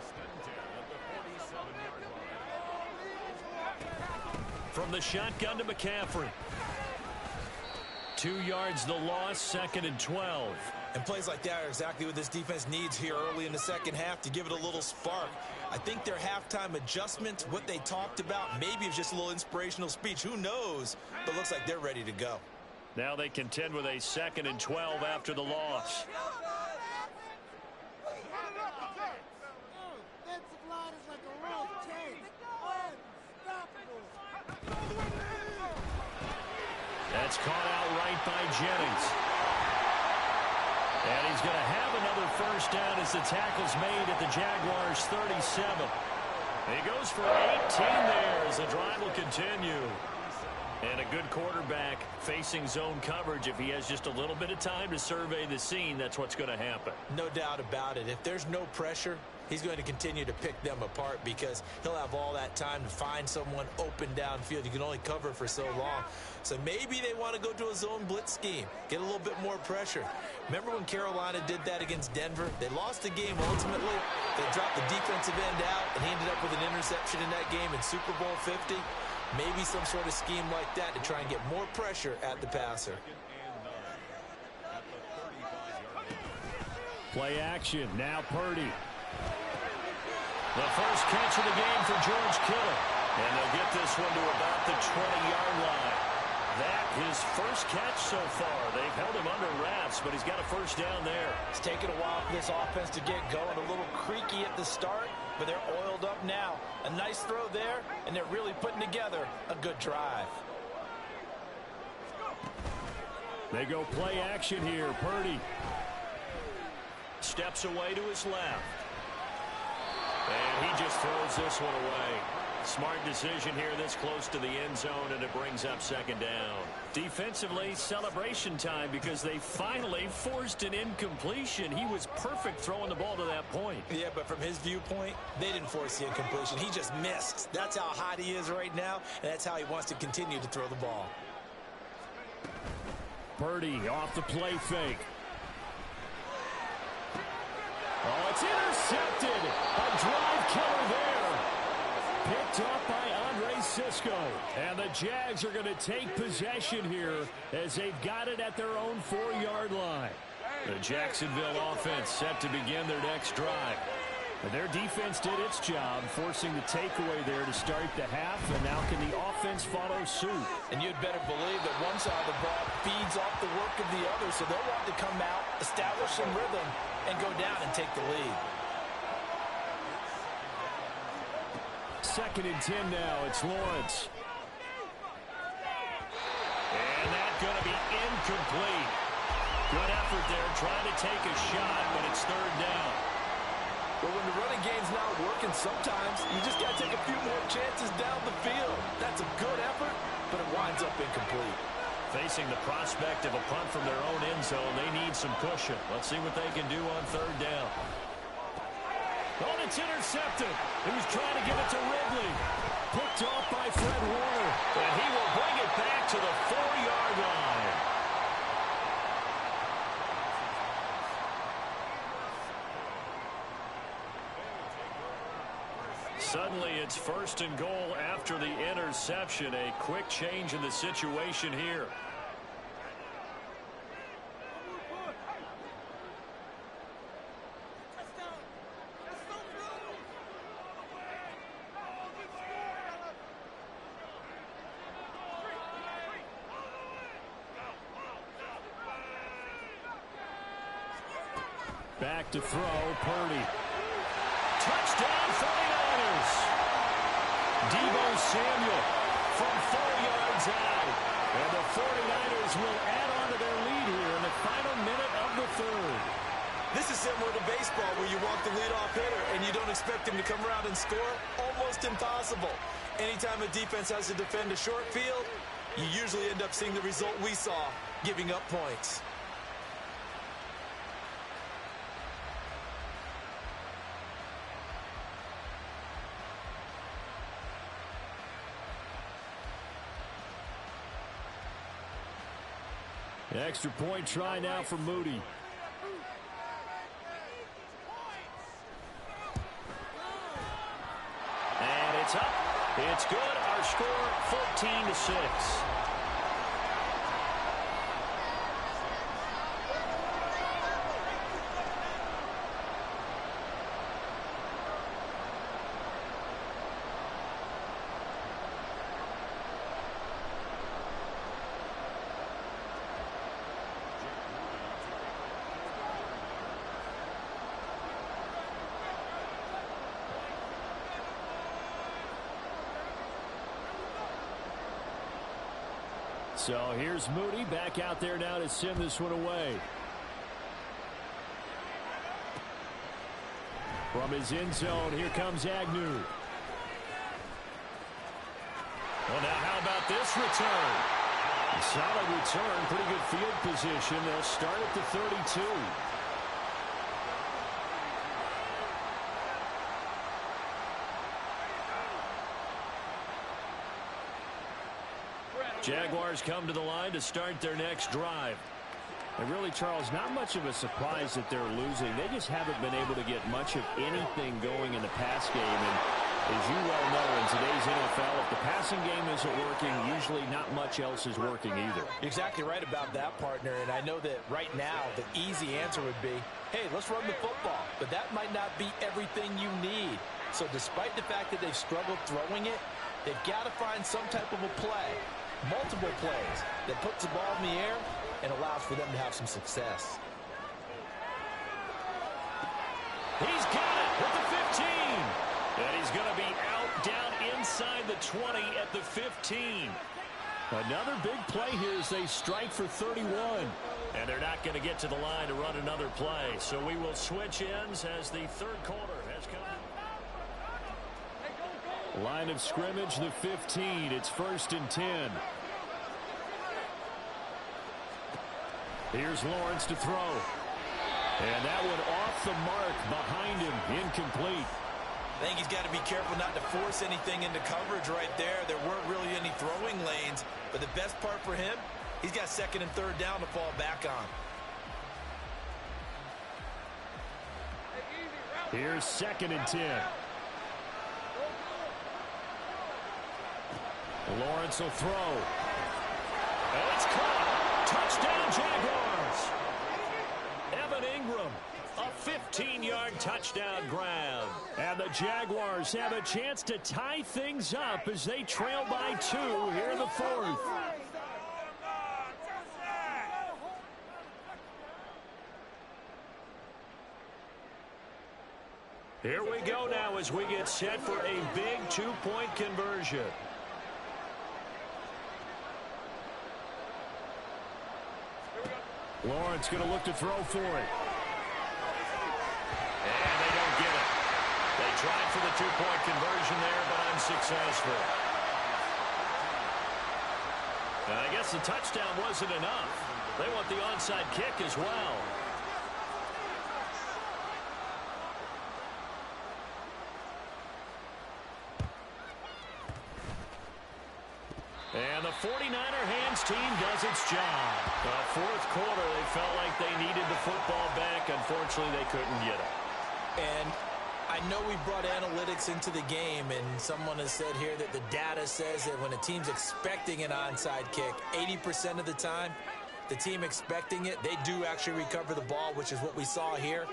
From the shotgun to McCaffrey. 2 yards the loss, 2nd and 12. And plays like that are exactly what this defense needs here early in the second half to give it a little spark. I think their halftime adjustment, what they talked about, maybe it's just a little inspirational speech. Who knows? But looks like they're ready to go. Now they contend with a 2nd and 12 after the loss. That's caught out right by Jennings. And he's going to have another first down as the tackle's made at the Jaguars' 37. He goes for 18 there as the drive will continue. And a good quarterback facing zone coverage. If he has just a little bit of time to survey the scene, that's what's going to happen. No doubt about it. If there's no pressure, he's going to continue to pick them apart because he'll have all that time to find someone open downfield. You can only cover for so long. So maybe they want to go to a zone blitz scheme, get a little bit more pressure. Remember when Carolina did that against Denver? They lost the game ultimately. They dropped the defensive end out, and he ended up with an interception in that game in Super Bowl 50. Maybe some sort of scheme like that to try and get more pressure at the passer. Play action, now Purdy. The first catch of the game for George Kittle. And they'll get this one to about the 20-yard line. That his first catch so far. They've held him under wraps, but he's got a first down there. It's taken a while for this offense to get going. A little creaky at the start, but they're oiled up now. A nice throw there, and they're really putting together a good drive. They go play action here. Purdy steps away to his left. And he just throws this one away. Smart decision here this close to the end zone, and it brings up second down. Defensively, celebration time because they finally forced an incompletion. He was perfect throwing the ball to that point. Yeah, but from his viewpoint, they didn't force the incompletion. He just missed. That's how hot he is right now, and that's how he wants to continue to throw the ball. Purdy off the play fake. Oh, it's intercepted. A drive killer there. Picked up by Andre Sisco. And the Jags are going to take possession here as they've got it at their own 4-yard line. The Jacksonville offense set to begin their next drive. Their defense did its job, forcing the takeaway there to start the half, and now can the offense follow suit? And you'd better believe that one side of the ball feeds off the work of the other, so they'll want to come out, establish some rhythm, and go down and take the lead. 2nd and 10 now. It's Lawrence. And that's going to be incomplete. Good effort there, trying to take a shot, but it's 3rd down. But when the running game's not working, sometimes you just got to take a few more chances down the field. That's a good effort, but it winds up incomplete. Facing the prospect of a punt from their own end zone, they need some cushion. Let's see what they can do on 3rd down. Oh, it's intercepted. He was trying to give it to Ridley. Picked off by Fred Warner. And he will bring it back to the 4-yard line. Suddenly, it's 1st and goal after the interception. A quick change in the situation here. Back to throw, Purdy. Touchdown, 49ers. Deebo Samuel from 4 yards out. And the 49ers will add on to their lead here in the final minute of the 3rd. This is similar to baseball where you walk the leadoff hitter and you don't expect him to come around and score. Almost impossible. Anytime a defense has to defend a short field, you usually end up seeing the result we saw, giving up points. The extra point try now for Moody. And it's up. It's good. Our score, 14-6. So here's Moody back out there now to send this one away. From his end zone, here comes Agnew. Well, now how about this return? A solid return, pretty good field position. They'll start at the 32. Jaguars come to the line to start their next drive. And really, Charles, not much of a surprise that they're losing. They just haven't been able to get much of anything going in the pass game. And as you well know, in today's NFL, if the passing game isn't working, usually not much else is working either. You're exactly right about that, partner. And I know that right now the easy answer would be, hey, let's run the football. But that might not be everything you need. So despite the fact that they've struggled throwing it, they've got to find some type of a play. Multiple plays that puts the ball in the air and allows for them to have some success. He's got it at the 15. And he's going to be out down inside the 20 at the 15. Another big play here as they strike for 31. And they're not going to get to the line to run another play. So we will switch ends as the 3rd quarter has come. Line of scrimmage, the 15. It's 1st and 10. Here's Lawrence to throw. And that one off the mark behind him. Incomplete. I think he's got to be careful not to force anything into coverage right there. There weren't really any throwing lanes. But the best part for him, He's got second and third down to fall back on. Here's second and 10. Lawrence will throw. And it's caught. Touchdown, Jaguars. Evan Ingram, a 15-yard touchdown grab. And the Jaguars have a chance to tie things up as they trail by 2 here in the fourth. Here we go now as we get set for a big 2-point conversion. Lawrence going to look to throw for it. And they don't get it. They tried for the 2-point conversion there, but unsuccessful. And I guess the touchdown wasn't enough. They want the onside kick as well. And the 49er hands team does its job. The fourth quarter, they felt like they needed the football back. Unfortunately, they couldn't get it. And I know we brought analytics into the game, and someone has said here that the data says that when a team's expecting an onside kick, 80% of the time, the team expecting it, they do actually recover the ball, which is what we saw here.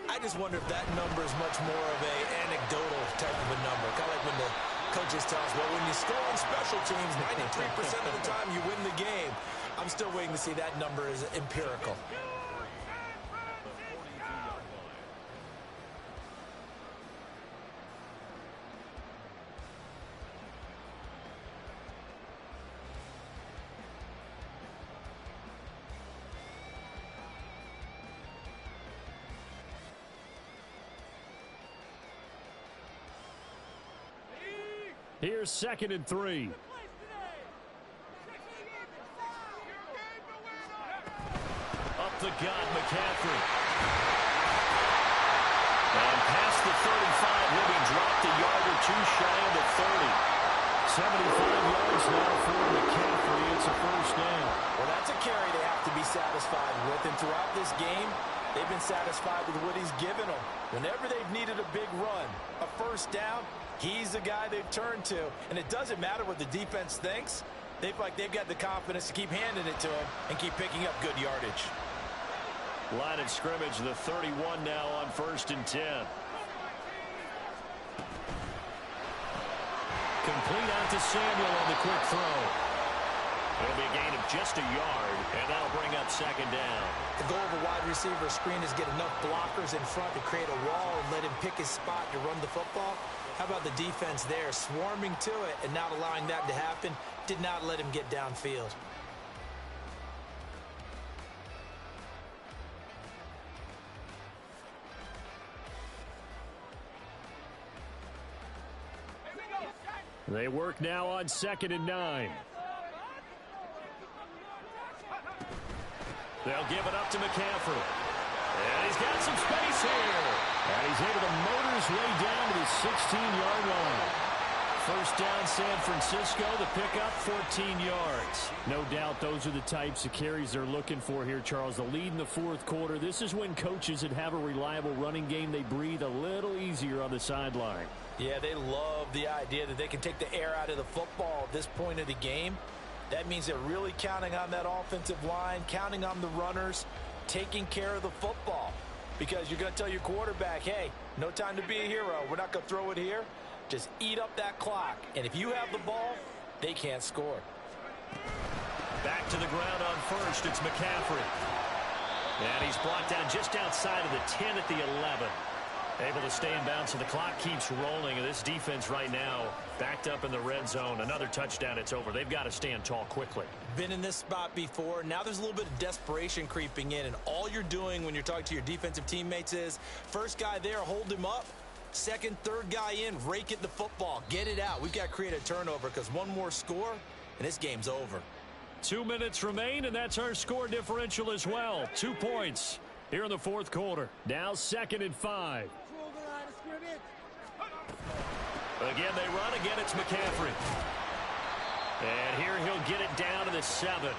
I just wonder if that number is much more of an anecdotal type of a number. Kind of like when the coaches tell us, well, when you score on special teams, 93% of the time you win the game. I'm still waiting to see that number is empirical. Here's second and 3. Up the gut, McCaffrey. And past the 35, will be dropped a yard or two shy of the 30. 75 yards now for McCaffrey. It's a first down. Well, that's a carry they have to be satisfied with. And throughout this game, they've been satisfied with what he's given them. Whenever they've needed a big run, a first down, he's the guy they've turned to. And it doesn't matter what the defense thinks. They feel like they've got the confidence to keep handing it to him and keep picking up good yardage. Line of scrimmage, the 31 now on first and 10. Complete out to Samuel on the quick throw. It'll be a gain of just a yard, and that'll bring up second down. The goal of a wide receiver screen is get enough blockers in front to create a wall and let him pick his spot to run the football. How about the defense there, swarming to it and not allowing that to happen? Did not let him get downfield. They work now on second and 9. They'll give it up to McCaffrey. And he's got some space here. And he's able to motor his way down to the 16-yard line. First down, San Francisco. The pickup, 14 yards. No doubt those are the types of carries they're looking for here, Charles. The lead in the fourth quarter. This is when coaches that have a reliable running game, they breathe a little easier on the sideline. Yeah, they love the idea that they can take the air out of the football at this point of the game. That means they're really counting on that offensive line, counting on the runners, taking care of the football. Because you're going to tell your quarterback, hey, no time to be a hero. We're not going to throw it here. Just eat up that clock. And if you have the ball, they can't score. Back to the ground on first. It's McCaffrey. And he's brought down just outside of the 10 at the 11. Able to stay in bounds, so the clock keeps rolling. And this defense right now backed up in the red zone. Another touchdown, it's over. They've got to stand tall quickly. Been in this spot before. Now there's a little bit of desperation creeping in. And all you're doing when you're talking to your defensive teammates is, first guy there, hold him up. Second, third guy in, rake at the football. Get it out. We've got to create a turnover because one more score, and this game's over. 2 minutes remain, and that's our score differential as well. 2 points here in the fourth quarter. Now second and 5. Again, they run. Again, it's McCaffrey. And here he'll get it down to the 7.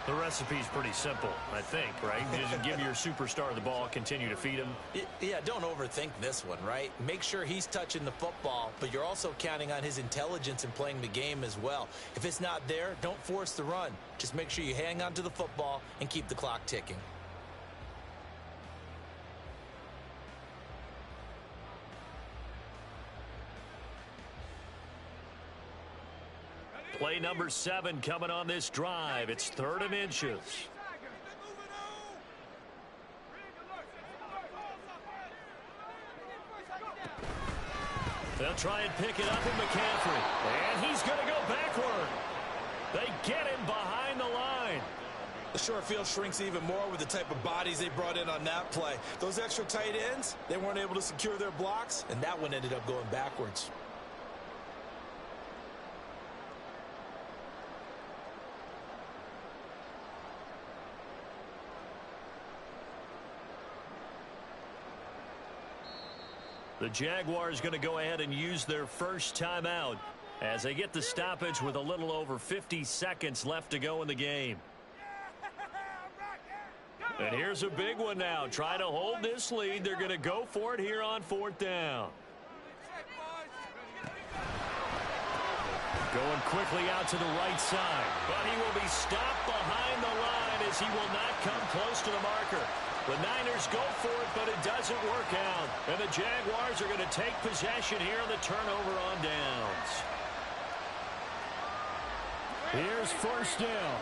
The recipe's pretty simple, I think, right? Just give your superstar the ball, continue to feed him. Yeah, don't overthink this one, right? Make sure he's touching the football, but you're also counting on his intelligence in playing the game as well. If it's not there, don't force the run. Just make sure you hang on to the football and keep the clock ticking. Play number 7 coming on this drive. It's 3rd and inches. They'll try and pick it up in McCaffrey. And he's going to go backward. They get him behind the line. The short field shrinks even more with the type of bodies they brought in on that play. Those extra tight ends, they weren't able to secure their blocks, and that one ended up going backwards. The Jaguars going to go ahead and use their first timeout as they get the stoppage with a little over 50 seconds left to go in the game. And here's a big one now. Trying to hold this lead. They're going to go for it here on 4th down. Going quickly out to the right side. But he will be stopped behind the line as he will not come close to the marker. The Niners go for it, but it doesn't work out. And the Jaguars are going to take possession here on the turnover on downs. Here's 1st down.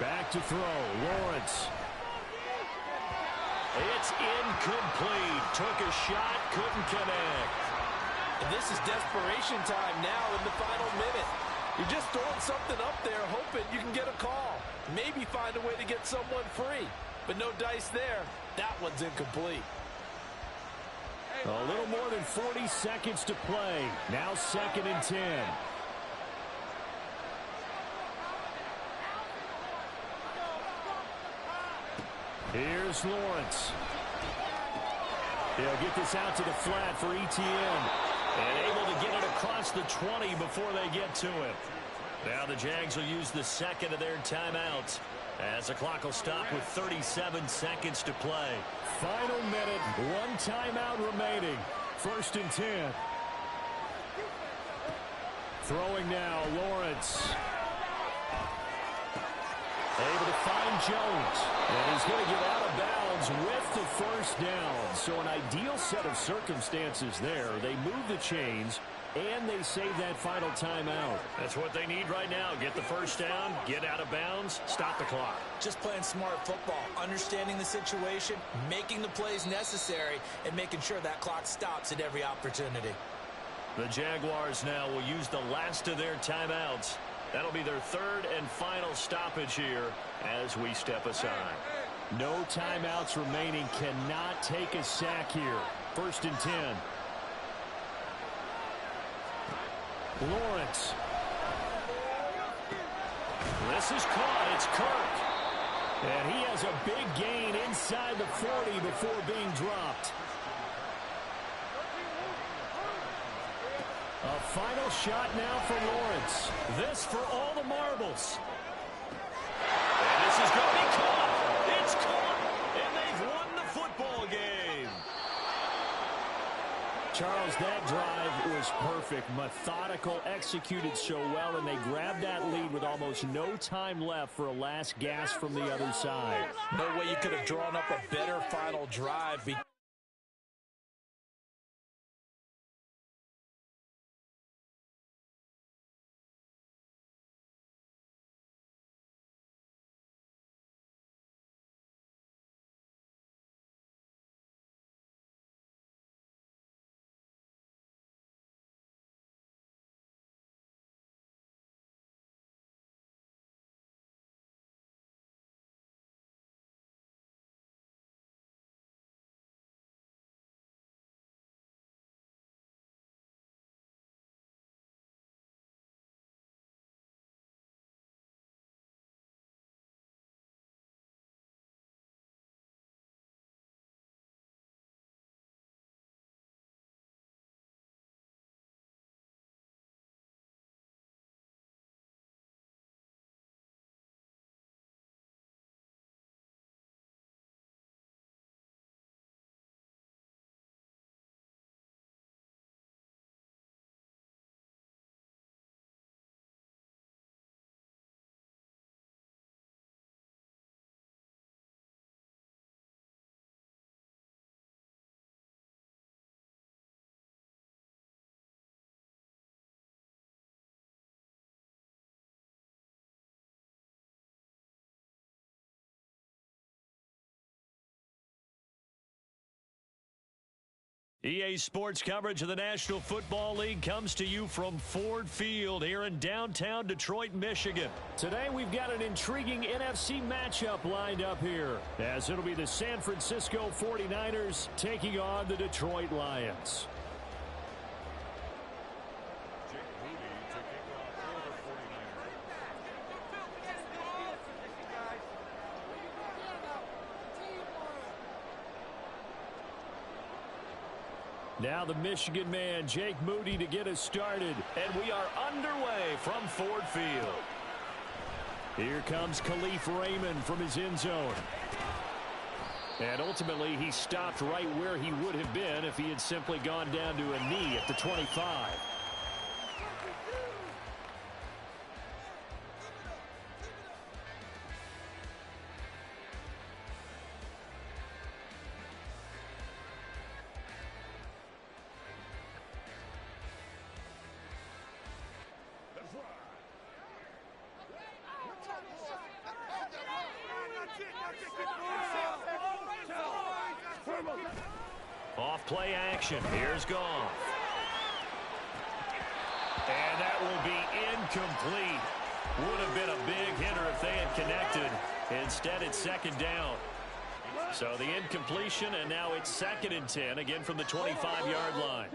Back to throw. Lawrence. It's incomplete. Took a shot, couldn't connect. And this is desperation time now in the final minute. You're just throwing something up there, hoping you can get a call. Maybe find a way to get someone free. But no dice there. That one's incomplete. A little more than 40 seconds to play. Now 2nd and 10. Here's Lawrence. He'll get this out to the flat for ETN. And able to get it across the 20 before they get to it. Now the Jags will use the 2nd of their timeouts as the clock will stop with 37 seconds to play. Final minute, 1 timeout remaining. 1st and 10. Throwing now, Lawrence. Able to find Jones. And he's going to get out of bounds with the 1st down. So an ideal set of circumstances there. They move the chains, and they save that final timeout. That's what they need right now. Get the 1st down, get out of bounds, stop the clock. Just playing smart football, understanding the situation, making the plays necessary, and making sure that clock stops at every opportunity. The Jaguars now will use the last of their timeouts. That'll be their 3rd and final stoppage here as we step aside. No timeouts remaining. Cannot take a sack here. 1st and 10. Lawrence. This is caught. It's Kirk. And he has a big gain inside the 40 before being dropped. A final shot now for Lawrence. This for all the marbles. And this is going to be caught. It's caught. And they've won the football game. Charles, that drive was perfect. Methodical, executed so well, and they grabbed that lead with almost no time left for a last gasp from the other side. No way you could have drawn up a better final drive. EA Sports coverage of the National Football League comes to you from Ford Field here in downtown Detroit, Michigan. Today we've got an intriguing NFC matchup lined up here, as it'll be the San Francisco 49ers taking on the Detroit Lions. Now the Michigan man, Jake Moody, to get us started. And we are underway from Ford Field. Here comes Khalif Raymond from his end zone. And ultimately, he stopped right where he would have been if he had simply gone down to a knee at the 25. Off play action. Here's Goff. And that will be incomplete. Would have been a big hitter if they had connected. Instead, it's second down. So the incompletion, and now it's 2nd and 10, again from the 25-yard line.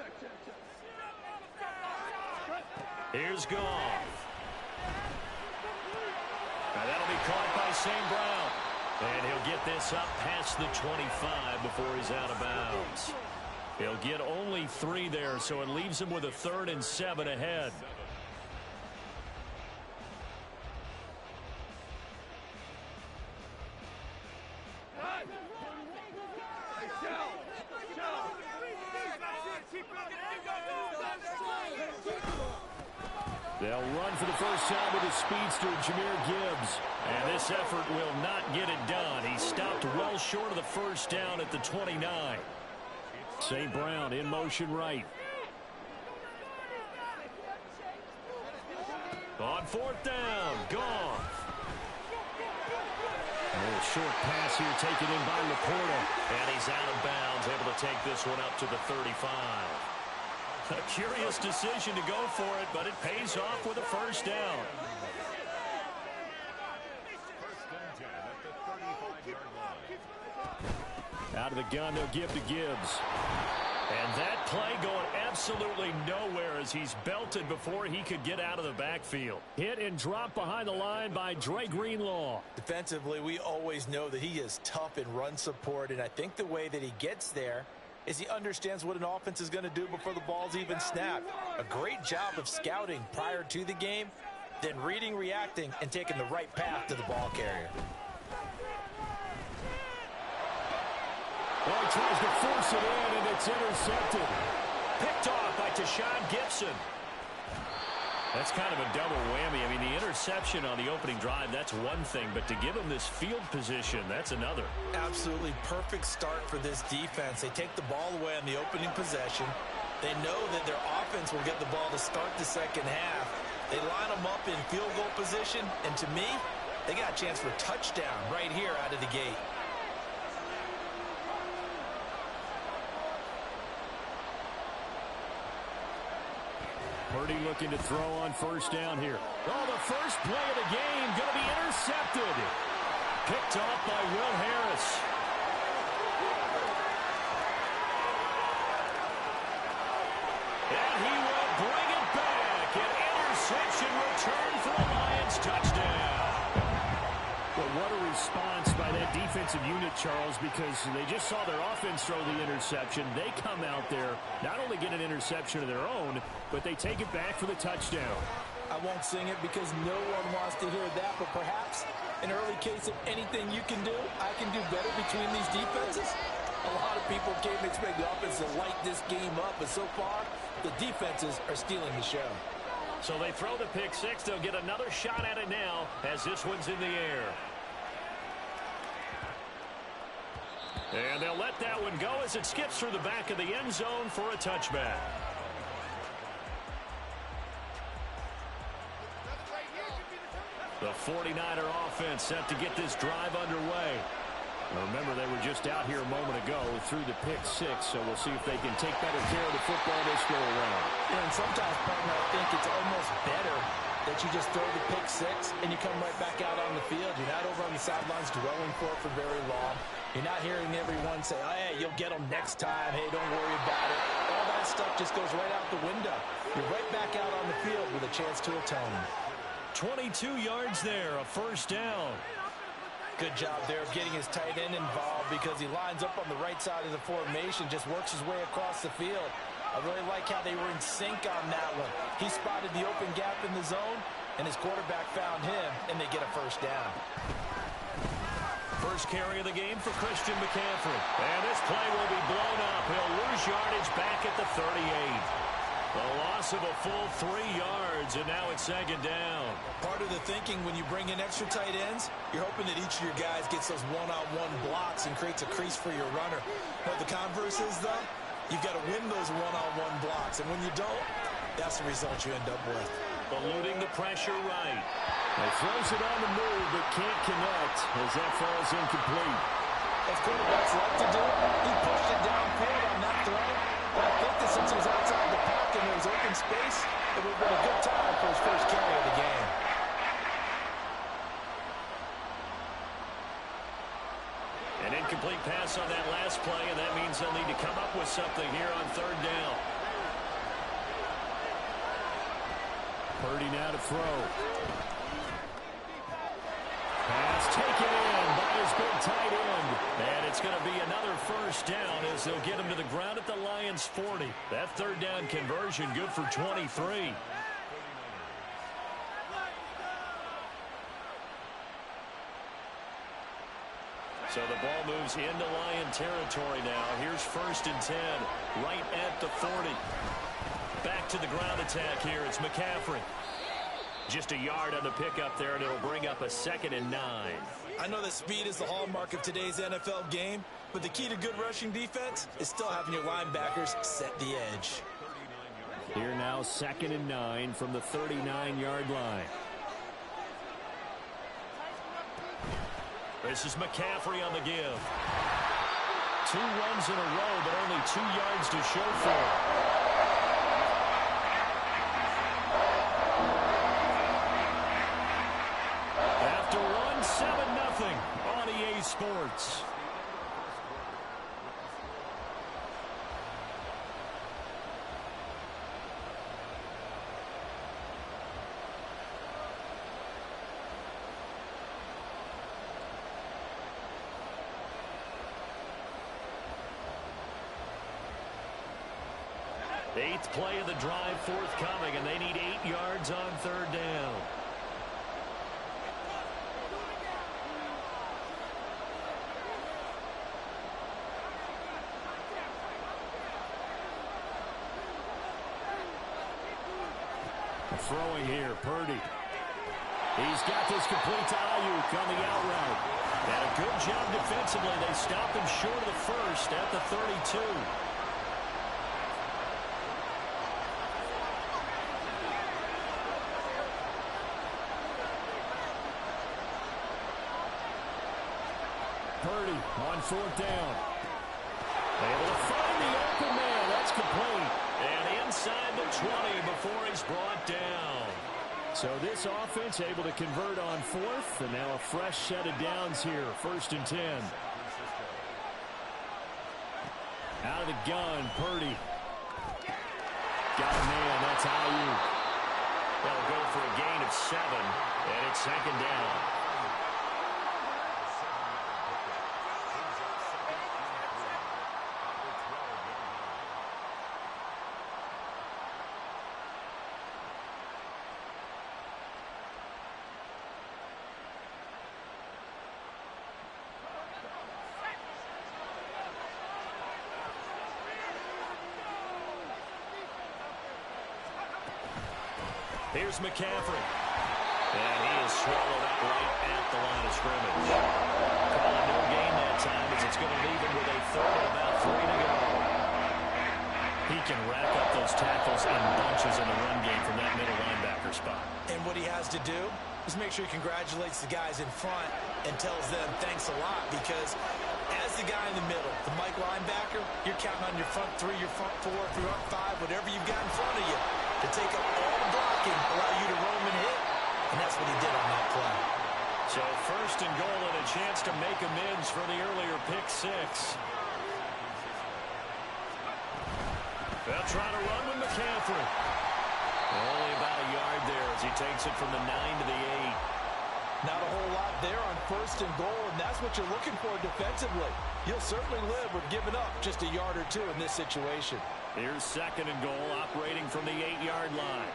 Here's Goff. And that'll be caught by St. Brown. And he'll get this up past the 25 before he's out of bounds. He'll get only 3 there, so it leaves him with a 3rd and 7 ahead. They'll run for the first time with his speedster, Jahmyr Gibbs. And this effort will not get it done. He stopped well short of the first down at the 29. St. Brown in motion right. On 4th down, Goff. A little short pass here taken in by Laporta. And he's out of bounds, able to take this one up to the 35. A curious decision to go for it, but it pays off with a first down. Out of the gun, they'll give to Gibbs. And that play going absolutely nowhere as he's belted before he could get out of the backfield. Hit and drop behind the line by Dre Greenlaw. Defensively, we always know that he is tough in run support, and I think the way that he gets there is he understands what an offense is going to do before the ball's even snapped. A great job of scouting prior to the game, then reading, reacting, and taking the right path to the ball carrier. Well, he tries to force it in, and it's intercepted. Picked off by Tashawn Gibson. That's kind of a double whammy. I mean, the interception on the opening drive, that's one thing, but to give him this field position, that's another. Absolutely perfect start for this defense. They take the ball away on the opening possession. They know that their offense will get the ball to start the second half. They line them up in field goal position, and to me, they got a chance for a touchdown right here out of the gate. Purdy looking to throw on first down here. Oh, the first play of the game going to be intercepted. Picked off by Will Harris. And he will bring it back. An interception return for a Lions touchdown. Well, what a response by that defensive unit, Charles, because they just saw their offense throw the interception. They come out there, not only get an interception of their own, but they take it back for the touchdown. I won't sing it because no one wants to hear that, but perhaps an early case of anything you can do, I can do better between these defenses. A lot of people came to expect the offense to light this game up, but so far, the defenses are stealing the show. So they throw the pick six. They'll get another shot at it now as this one's in the air. And they'll let that one go as it skips through the back of the end zone for a touchback. The 49er offense set to get this drive underway. Remember, they were just out here a moment ago through the pick six, so we'll see if they can take better care of the football this go around. Yeah, and sometimes, partner, I think it's almost better that you just throw the pick six and you come right back out on the field. You're not over on the sidelines dwelling for it for very long. You're not hearing everyone say, oh, hey, you'll get them next time. Hey, don't worry about it. All that stuff just goes right out the window. You're right back out on the field with a chance to atone. 22 yards there, a first down. Good job there of getting his tight end involved because he lines up on the right side of the formation, just works his way across the field. I really like how they were in sync on that one. He spotted the open gap in the zone, and his quarterback found him, and they get a first down. First carry of the game for Christian McCaffrey. And this play will be blown up. He'll lose yardage back at the 38. A loss of a full 3 yards, and now it's second down. Part of the thinking when you bring in extra tight ends, you're hoping that each of your guys gets those one-on-one blocks and creates a crease for your runner. But the converse is, though, you've got to win those one-on-one blocks. And when you don't, that's the result you end up with. Eluding the pressure right. He throws it on the move, but can't connect as that falls incomplete. As quarterbacks like to do, he pushed it downfield on that throw. But I think that since he was outside the pocket and there was open space, it would have been a good time for his first carry of the game. An incomplete pass on that last play, and that means they'll need to come up with something here on third down. Purdy now to throw. Pass taken in by his big tight end. And it's going to be another first down as they'll get him to the ground at the Lions' 40. That third down conversion good for 23. So the ball moves into Lion territory now. Here's 1st and 10, right at the 40. Back to the ground attack here. It's McCaffrey. Just a yard on the pickup there, and it'll bring up a 2nd and 9. I know that speed is the hallmark of today's NFL game, but the key to good rushing defense is still having your linebackers set the edge. Here now, 2nd and 9 from the 39-yard line. This is McCaffrey on the give. 2 runs in a row, but only 2 yards to show for it. After one, 7-0 on EA Sports. The 8th play of the drive forthcoming, and they need 8 yards on third down. Throwing here, Purdy. He's got this complete to Ayuk on the out route. And a good job defensively. They stopped him short of the first at the 32. Purdy on 4th down. Able to find the open man. That's complete. And inside the 20 before he's brought down. So this offense able to convert on 4th, and now a fresh set of downs here, 1st and 10. Out of the gun, Purdy. Got a man, that's Ayuk. They'll go for a gain of 7, and it's 2nd down. Here's McCaffrey. And he is swallowed up right at the line of scrimmage. Calling no gain that time as it's going to leave him with a 3rd and about 3 to go. He can rack up those tackles in bunches in the run game from that middle linebacker spot. And what he has to do Just make sure he congratulates the guys in front and tells them thanks a lot, because as the guy in the middle, the Mike linebacker, you're counting on your front three, your front four, your front five, whatever you've got in front of you to take up all the blocking, allow you to roam and hit, and that's what he did on that play. So first and goal and a chance to make amends for the earlier pick six. They'll try to run with McCaffrey. Only about a yard there as he takes it from the 9 to the 8. Not a whole lot there on first and goal, and that's what you're looking for defensively. You'll certainly live with giving up just a yard or two in this situation. Here's second and goal, operating from the 8-yard line.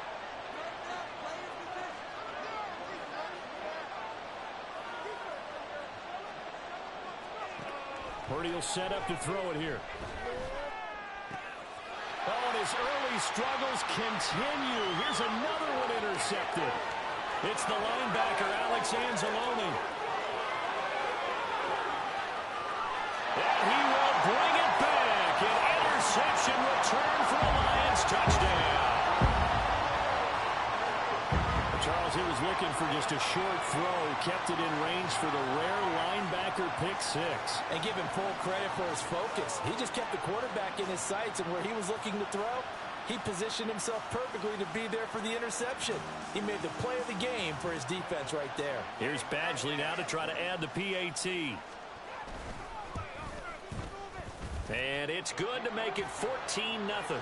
Purdy will set up to throw it here. Oh, and his early struggles continue. Here's another one intercepted. It's the linebacker, Alex Anzalone. And he will bring it back. An interception return for a Lions touchdown. Charles, he was looking for just a short throw. Kept it in range for the rare linebacker pick six. And give him full credit for his focus. He just kept the quarterback in his sights, and where he was looking to throw, he positioned himself perfectly to be there for the interception. He made the play of the game for his defense right there. Here's Badgley now to try to add the PAT. And it's good to make it 14-0.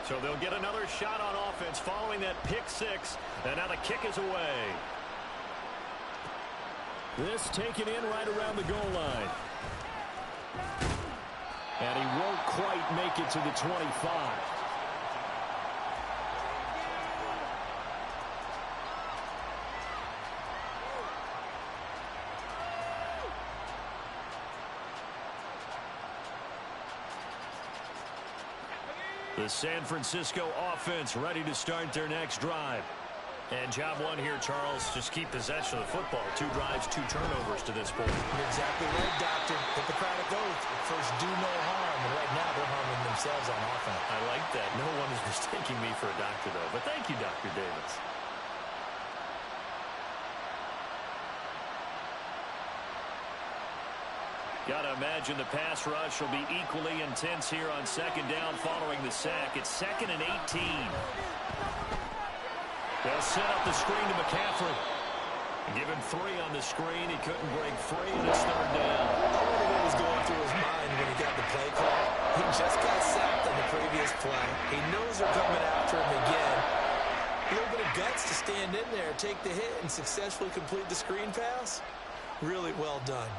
So they'll get another shot on offense following that pick six. And now the kick is away. This taken in right around the goal line. And he won't quite make it to the 25. The San Francisco offense ready to start their next drive. And job one here, Charles, just keep possession of the football. 2 drives, 2 turnovers to this point. You're exactly right, Doctor. Hippocratic oath. First, do no harm. And right now, they're harming themselves on offense. I like that. No one is mistaking me for a doctor, though. But thank you, Dr. Davis. Got to imagine the pass rush will be equally intense here on second down following the sack. It's 2nd and 18. They'll set up the screen to McCaffrey. Give him 3 on the screen. He couldn't break free, and it's 3rd down. I wonder what was going through his mind when he got the play call. He just got sacked on the previous play. He knows they're coming after him again. A little bit of guts to stand in there, take the hit, and successfully complete the screen pass. Really well done.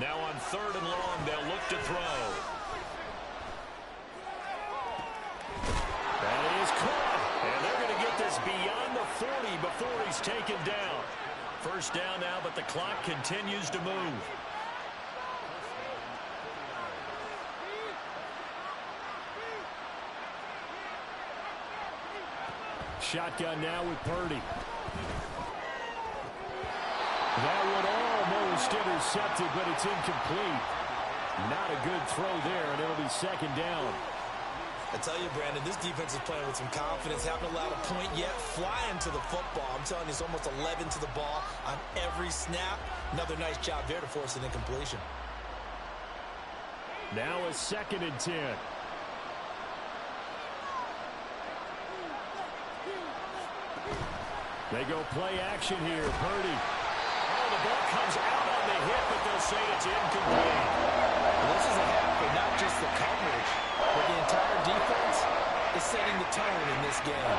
Now on 3rd and long, they'll look to throw. That is caught. And they're going to get this beyond the 40 before he's taken down. First down now, but the clock continues to move. Shotgun now with Purdy. That one almost intercepted, but it's incomplete. Not a good throw there, and it'll be 2nd down. I tell you, Brandon, this defense is playing with some confidence. Haven't allowed a point yet. Flying to the football. I'm telling you, it's almost 11 to the ball on every snap. Another nice job there to force an incompletion. Now a 2nd and 10. They go play action here. Purdy. Oh, the ball comes out on the hit, but they'll say it's incomplete. Well, this is a half, but not just the coverage, but the entire defense is setting the tone in this game.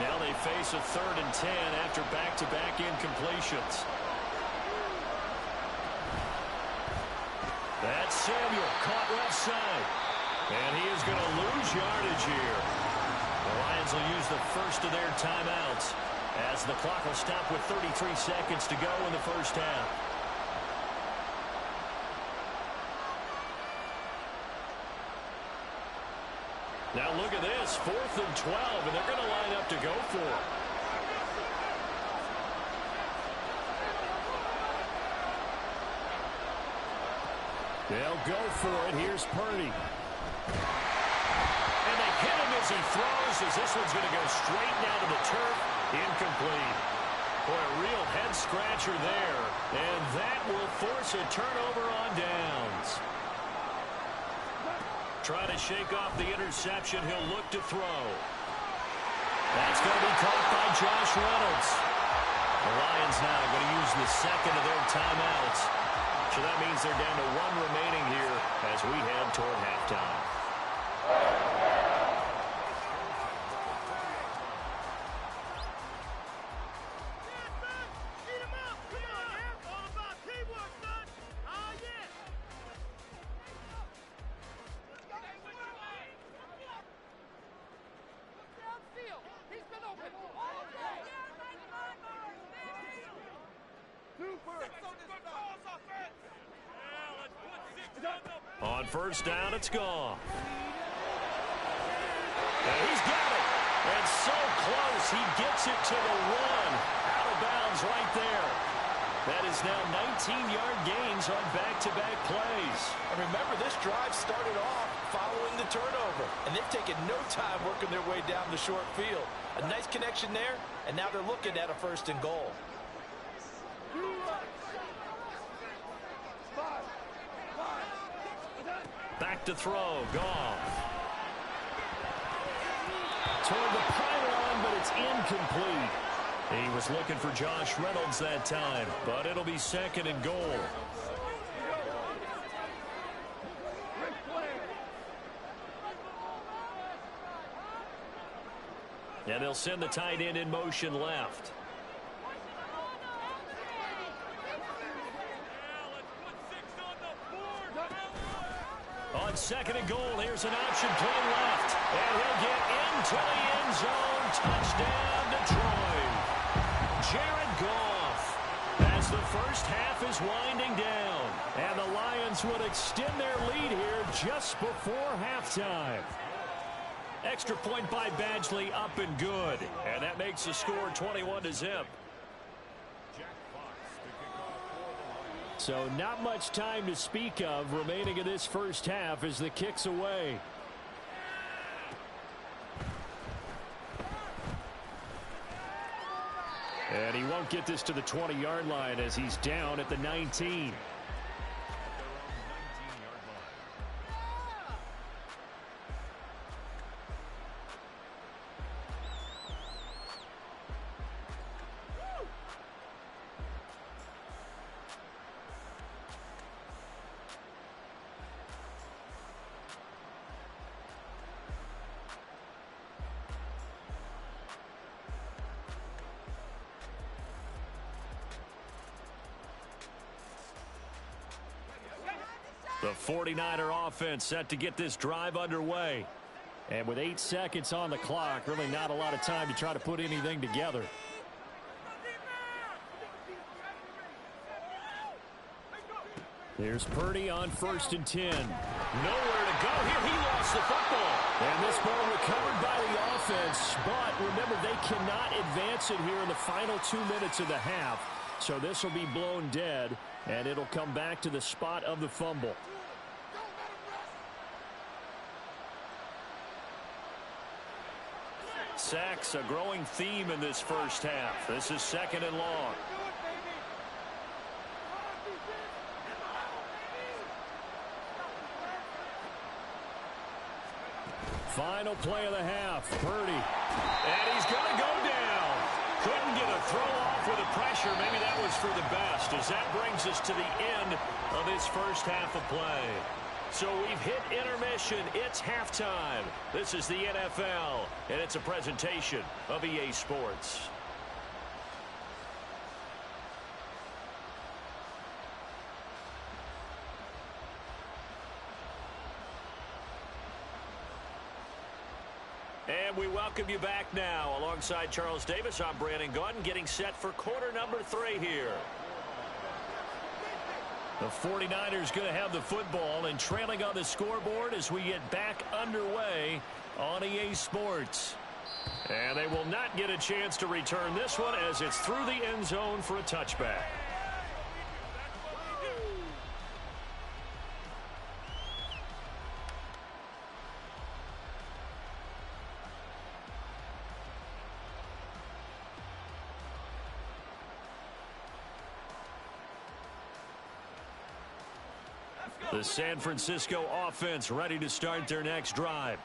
Now they face a 3rd and 10 after back-to-back incompletions. That's Samuel, caught left side. And he is going to lose yardage here. Lions will use the first of their timeouts as the clock will stop with 33 seconds to go in the first half. Now look at this, 4th and 12, and they're going to line up to go for it. They'll go for it. Here's Purdy. And they hit him as he throws, as this one's going to go straight down to the turf. Incomplete. Boy, a real head-scratcher there. And that will force a turnover on downs. Trying to shake off the interception. He'll look to throw. That's going to be caught by Josh Reynolds. The Lions now going to use the second of their timeouts. So that means they're down to 1 remaining here as we head toward halftime. On first down, it's gone. And he's got it. And so close, he gets it to the 1. Out of bounds right there. That is now 19-yard gains on back-to-back plays. And remember, this drive started off following the turnover. And they've taken no time working their way down the short field. A nice connection there, and now they're looking at a 1st and goal. Back to throw, Goff. Toward the pylon, but it's incomplete. He was looking for Josh Reynolds that time, but it'll be 2nd and goal. And they'll send the tight end in motion left. On 2nd and goal, here's an option play left. And he'll get into the end zone. Touchdown, Detroit. Jared Goff. As the first half is winding down. And the Lions would extend their lead here just before halftime. Extra point by Badgley, up and good. And that makes the score 21-0. So not much time to speak of remaining in this first half as the kick's away. And he won't get this to the 20-yard line as he's down at the 19. The 49er offense set to get this drive underway. And with 8 seconds on the clock, really not a lot of time to try to put anything together. Here's Purdy on 1st and 10. Nowhere to go here. He lost the football. And this ball recovered by the offense. But remember, they cannot advance it here in the final 2 minutes of the half. So this will be blown dead, and it'll come back to the spot of the fumble. Sacks, a growing theme in this first half. This is 2nd and long. Final play of the half, Purdy. And he's going to go down. Couldn't get a throw off with the pressure. Maybe that was for the best, as that brings us to the end of this first half of play. So we've hit intermission. It's halftime. This is the NFL, and it's a presentation of EA Sports. And we we welcome you back now. Alongside Charles Davis, I'm Brandon Gaudin, getting set for quarter number 3 here. The 49ers going to have the football and trailing on the scoreboard as we get back underway on EA Sports. And they will not get a chance to return this one as it's through the end zone for a touchback. The San Francisco offense ready to start their next drive.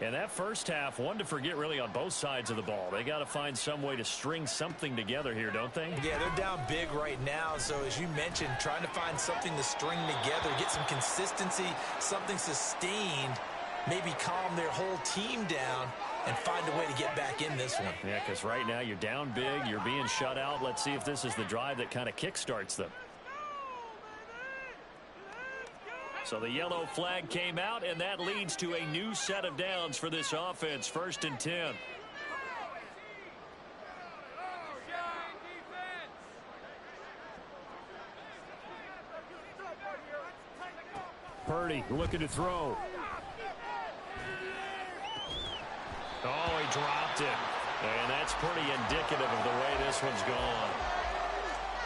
And that first half, one to forget really on both sides of the ball. They got to find some way to string something together here, don't they? Yeah, they're down big right now. So as you mentioned, trying to find something to string together, get some consistency, something sustained, maybe calm their whole team down and find a way to get back in this one. Yeah, because right now you're down big, you're being shut out. Let's see if this is the drive that kind of kickstarts them. So the yellow flag came out, and that leads to a new set of downs for this offense. 1st and 10. Purdy looking to throw. Oh, he dropped it. And that's pretty indicative of the way this one's gone.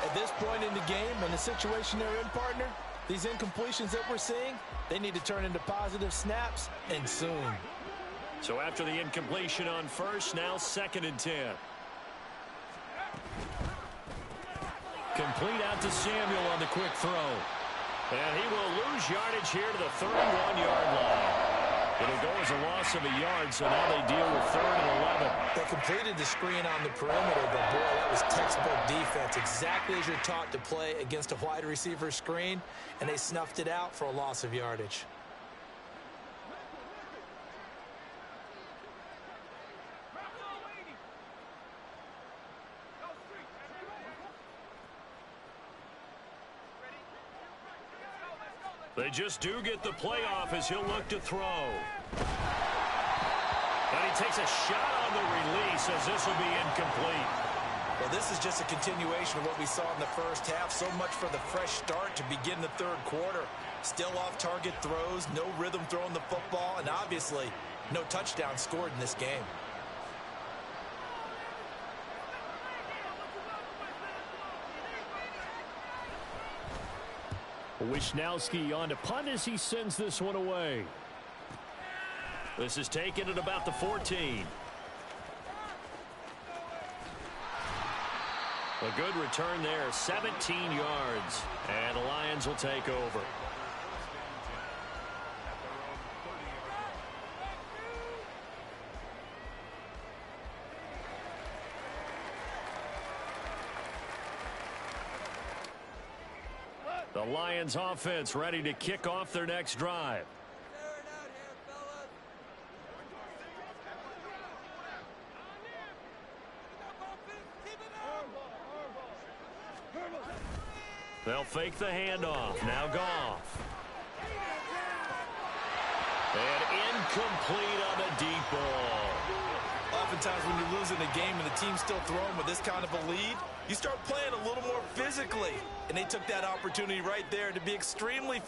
At this point in the game, and the situation they're in, partner, these incompletions that we're seeing, they need to turn into positive snaps, and soon. So after the incompletion on first, now 2nd and 10. Complete out to Samuel on the quick throw. And he will lose yardage here to the 31-yard line. It'll go as a loss of a yard, so now they deal with 3rd and 11. They completed the screen on the perimeter, but boy, that was textbook defense. Exactly as you're taught to play against a wide receiver screen, and they snuffed it out for a loss of yardage. They just do get the playoff as he'll look to throw. And he takes a shot on the release as this will be incomplete. Well, this is just a continuation of what we saw in the first half. So much for the fresh start to begin the 3rd quarter. Still off-target throws, no rhythm throwing the football, and obviously no touchdown scored in this game. Wisnowski on to punt as he sends this one away. This is taken at about the 14. A good return there, 17 yards. And the Lions will take over. The Lions offense ready to kick off their next drive. They'll fake the handoff. Now Goff. And incomplete on the deep ball. Oftentimes when you're losing a game and the team's still throwing with this kind of a lead, you start playing a little more physically. And they took that opportunity right there to be extremely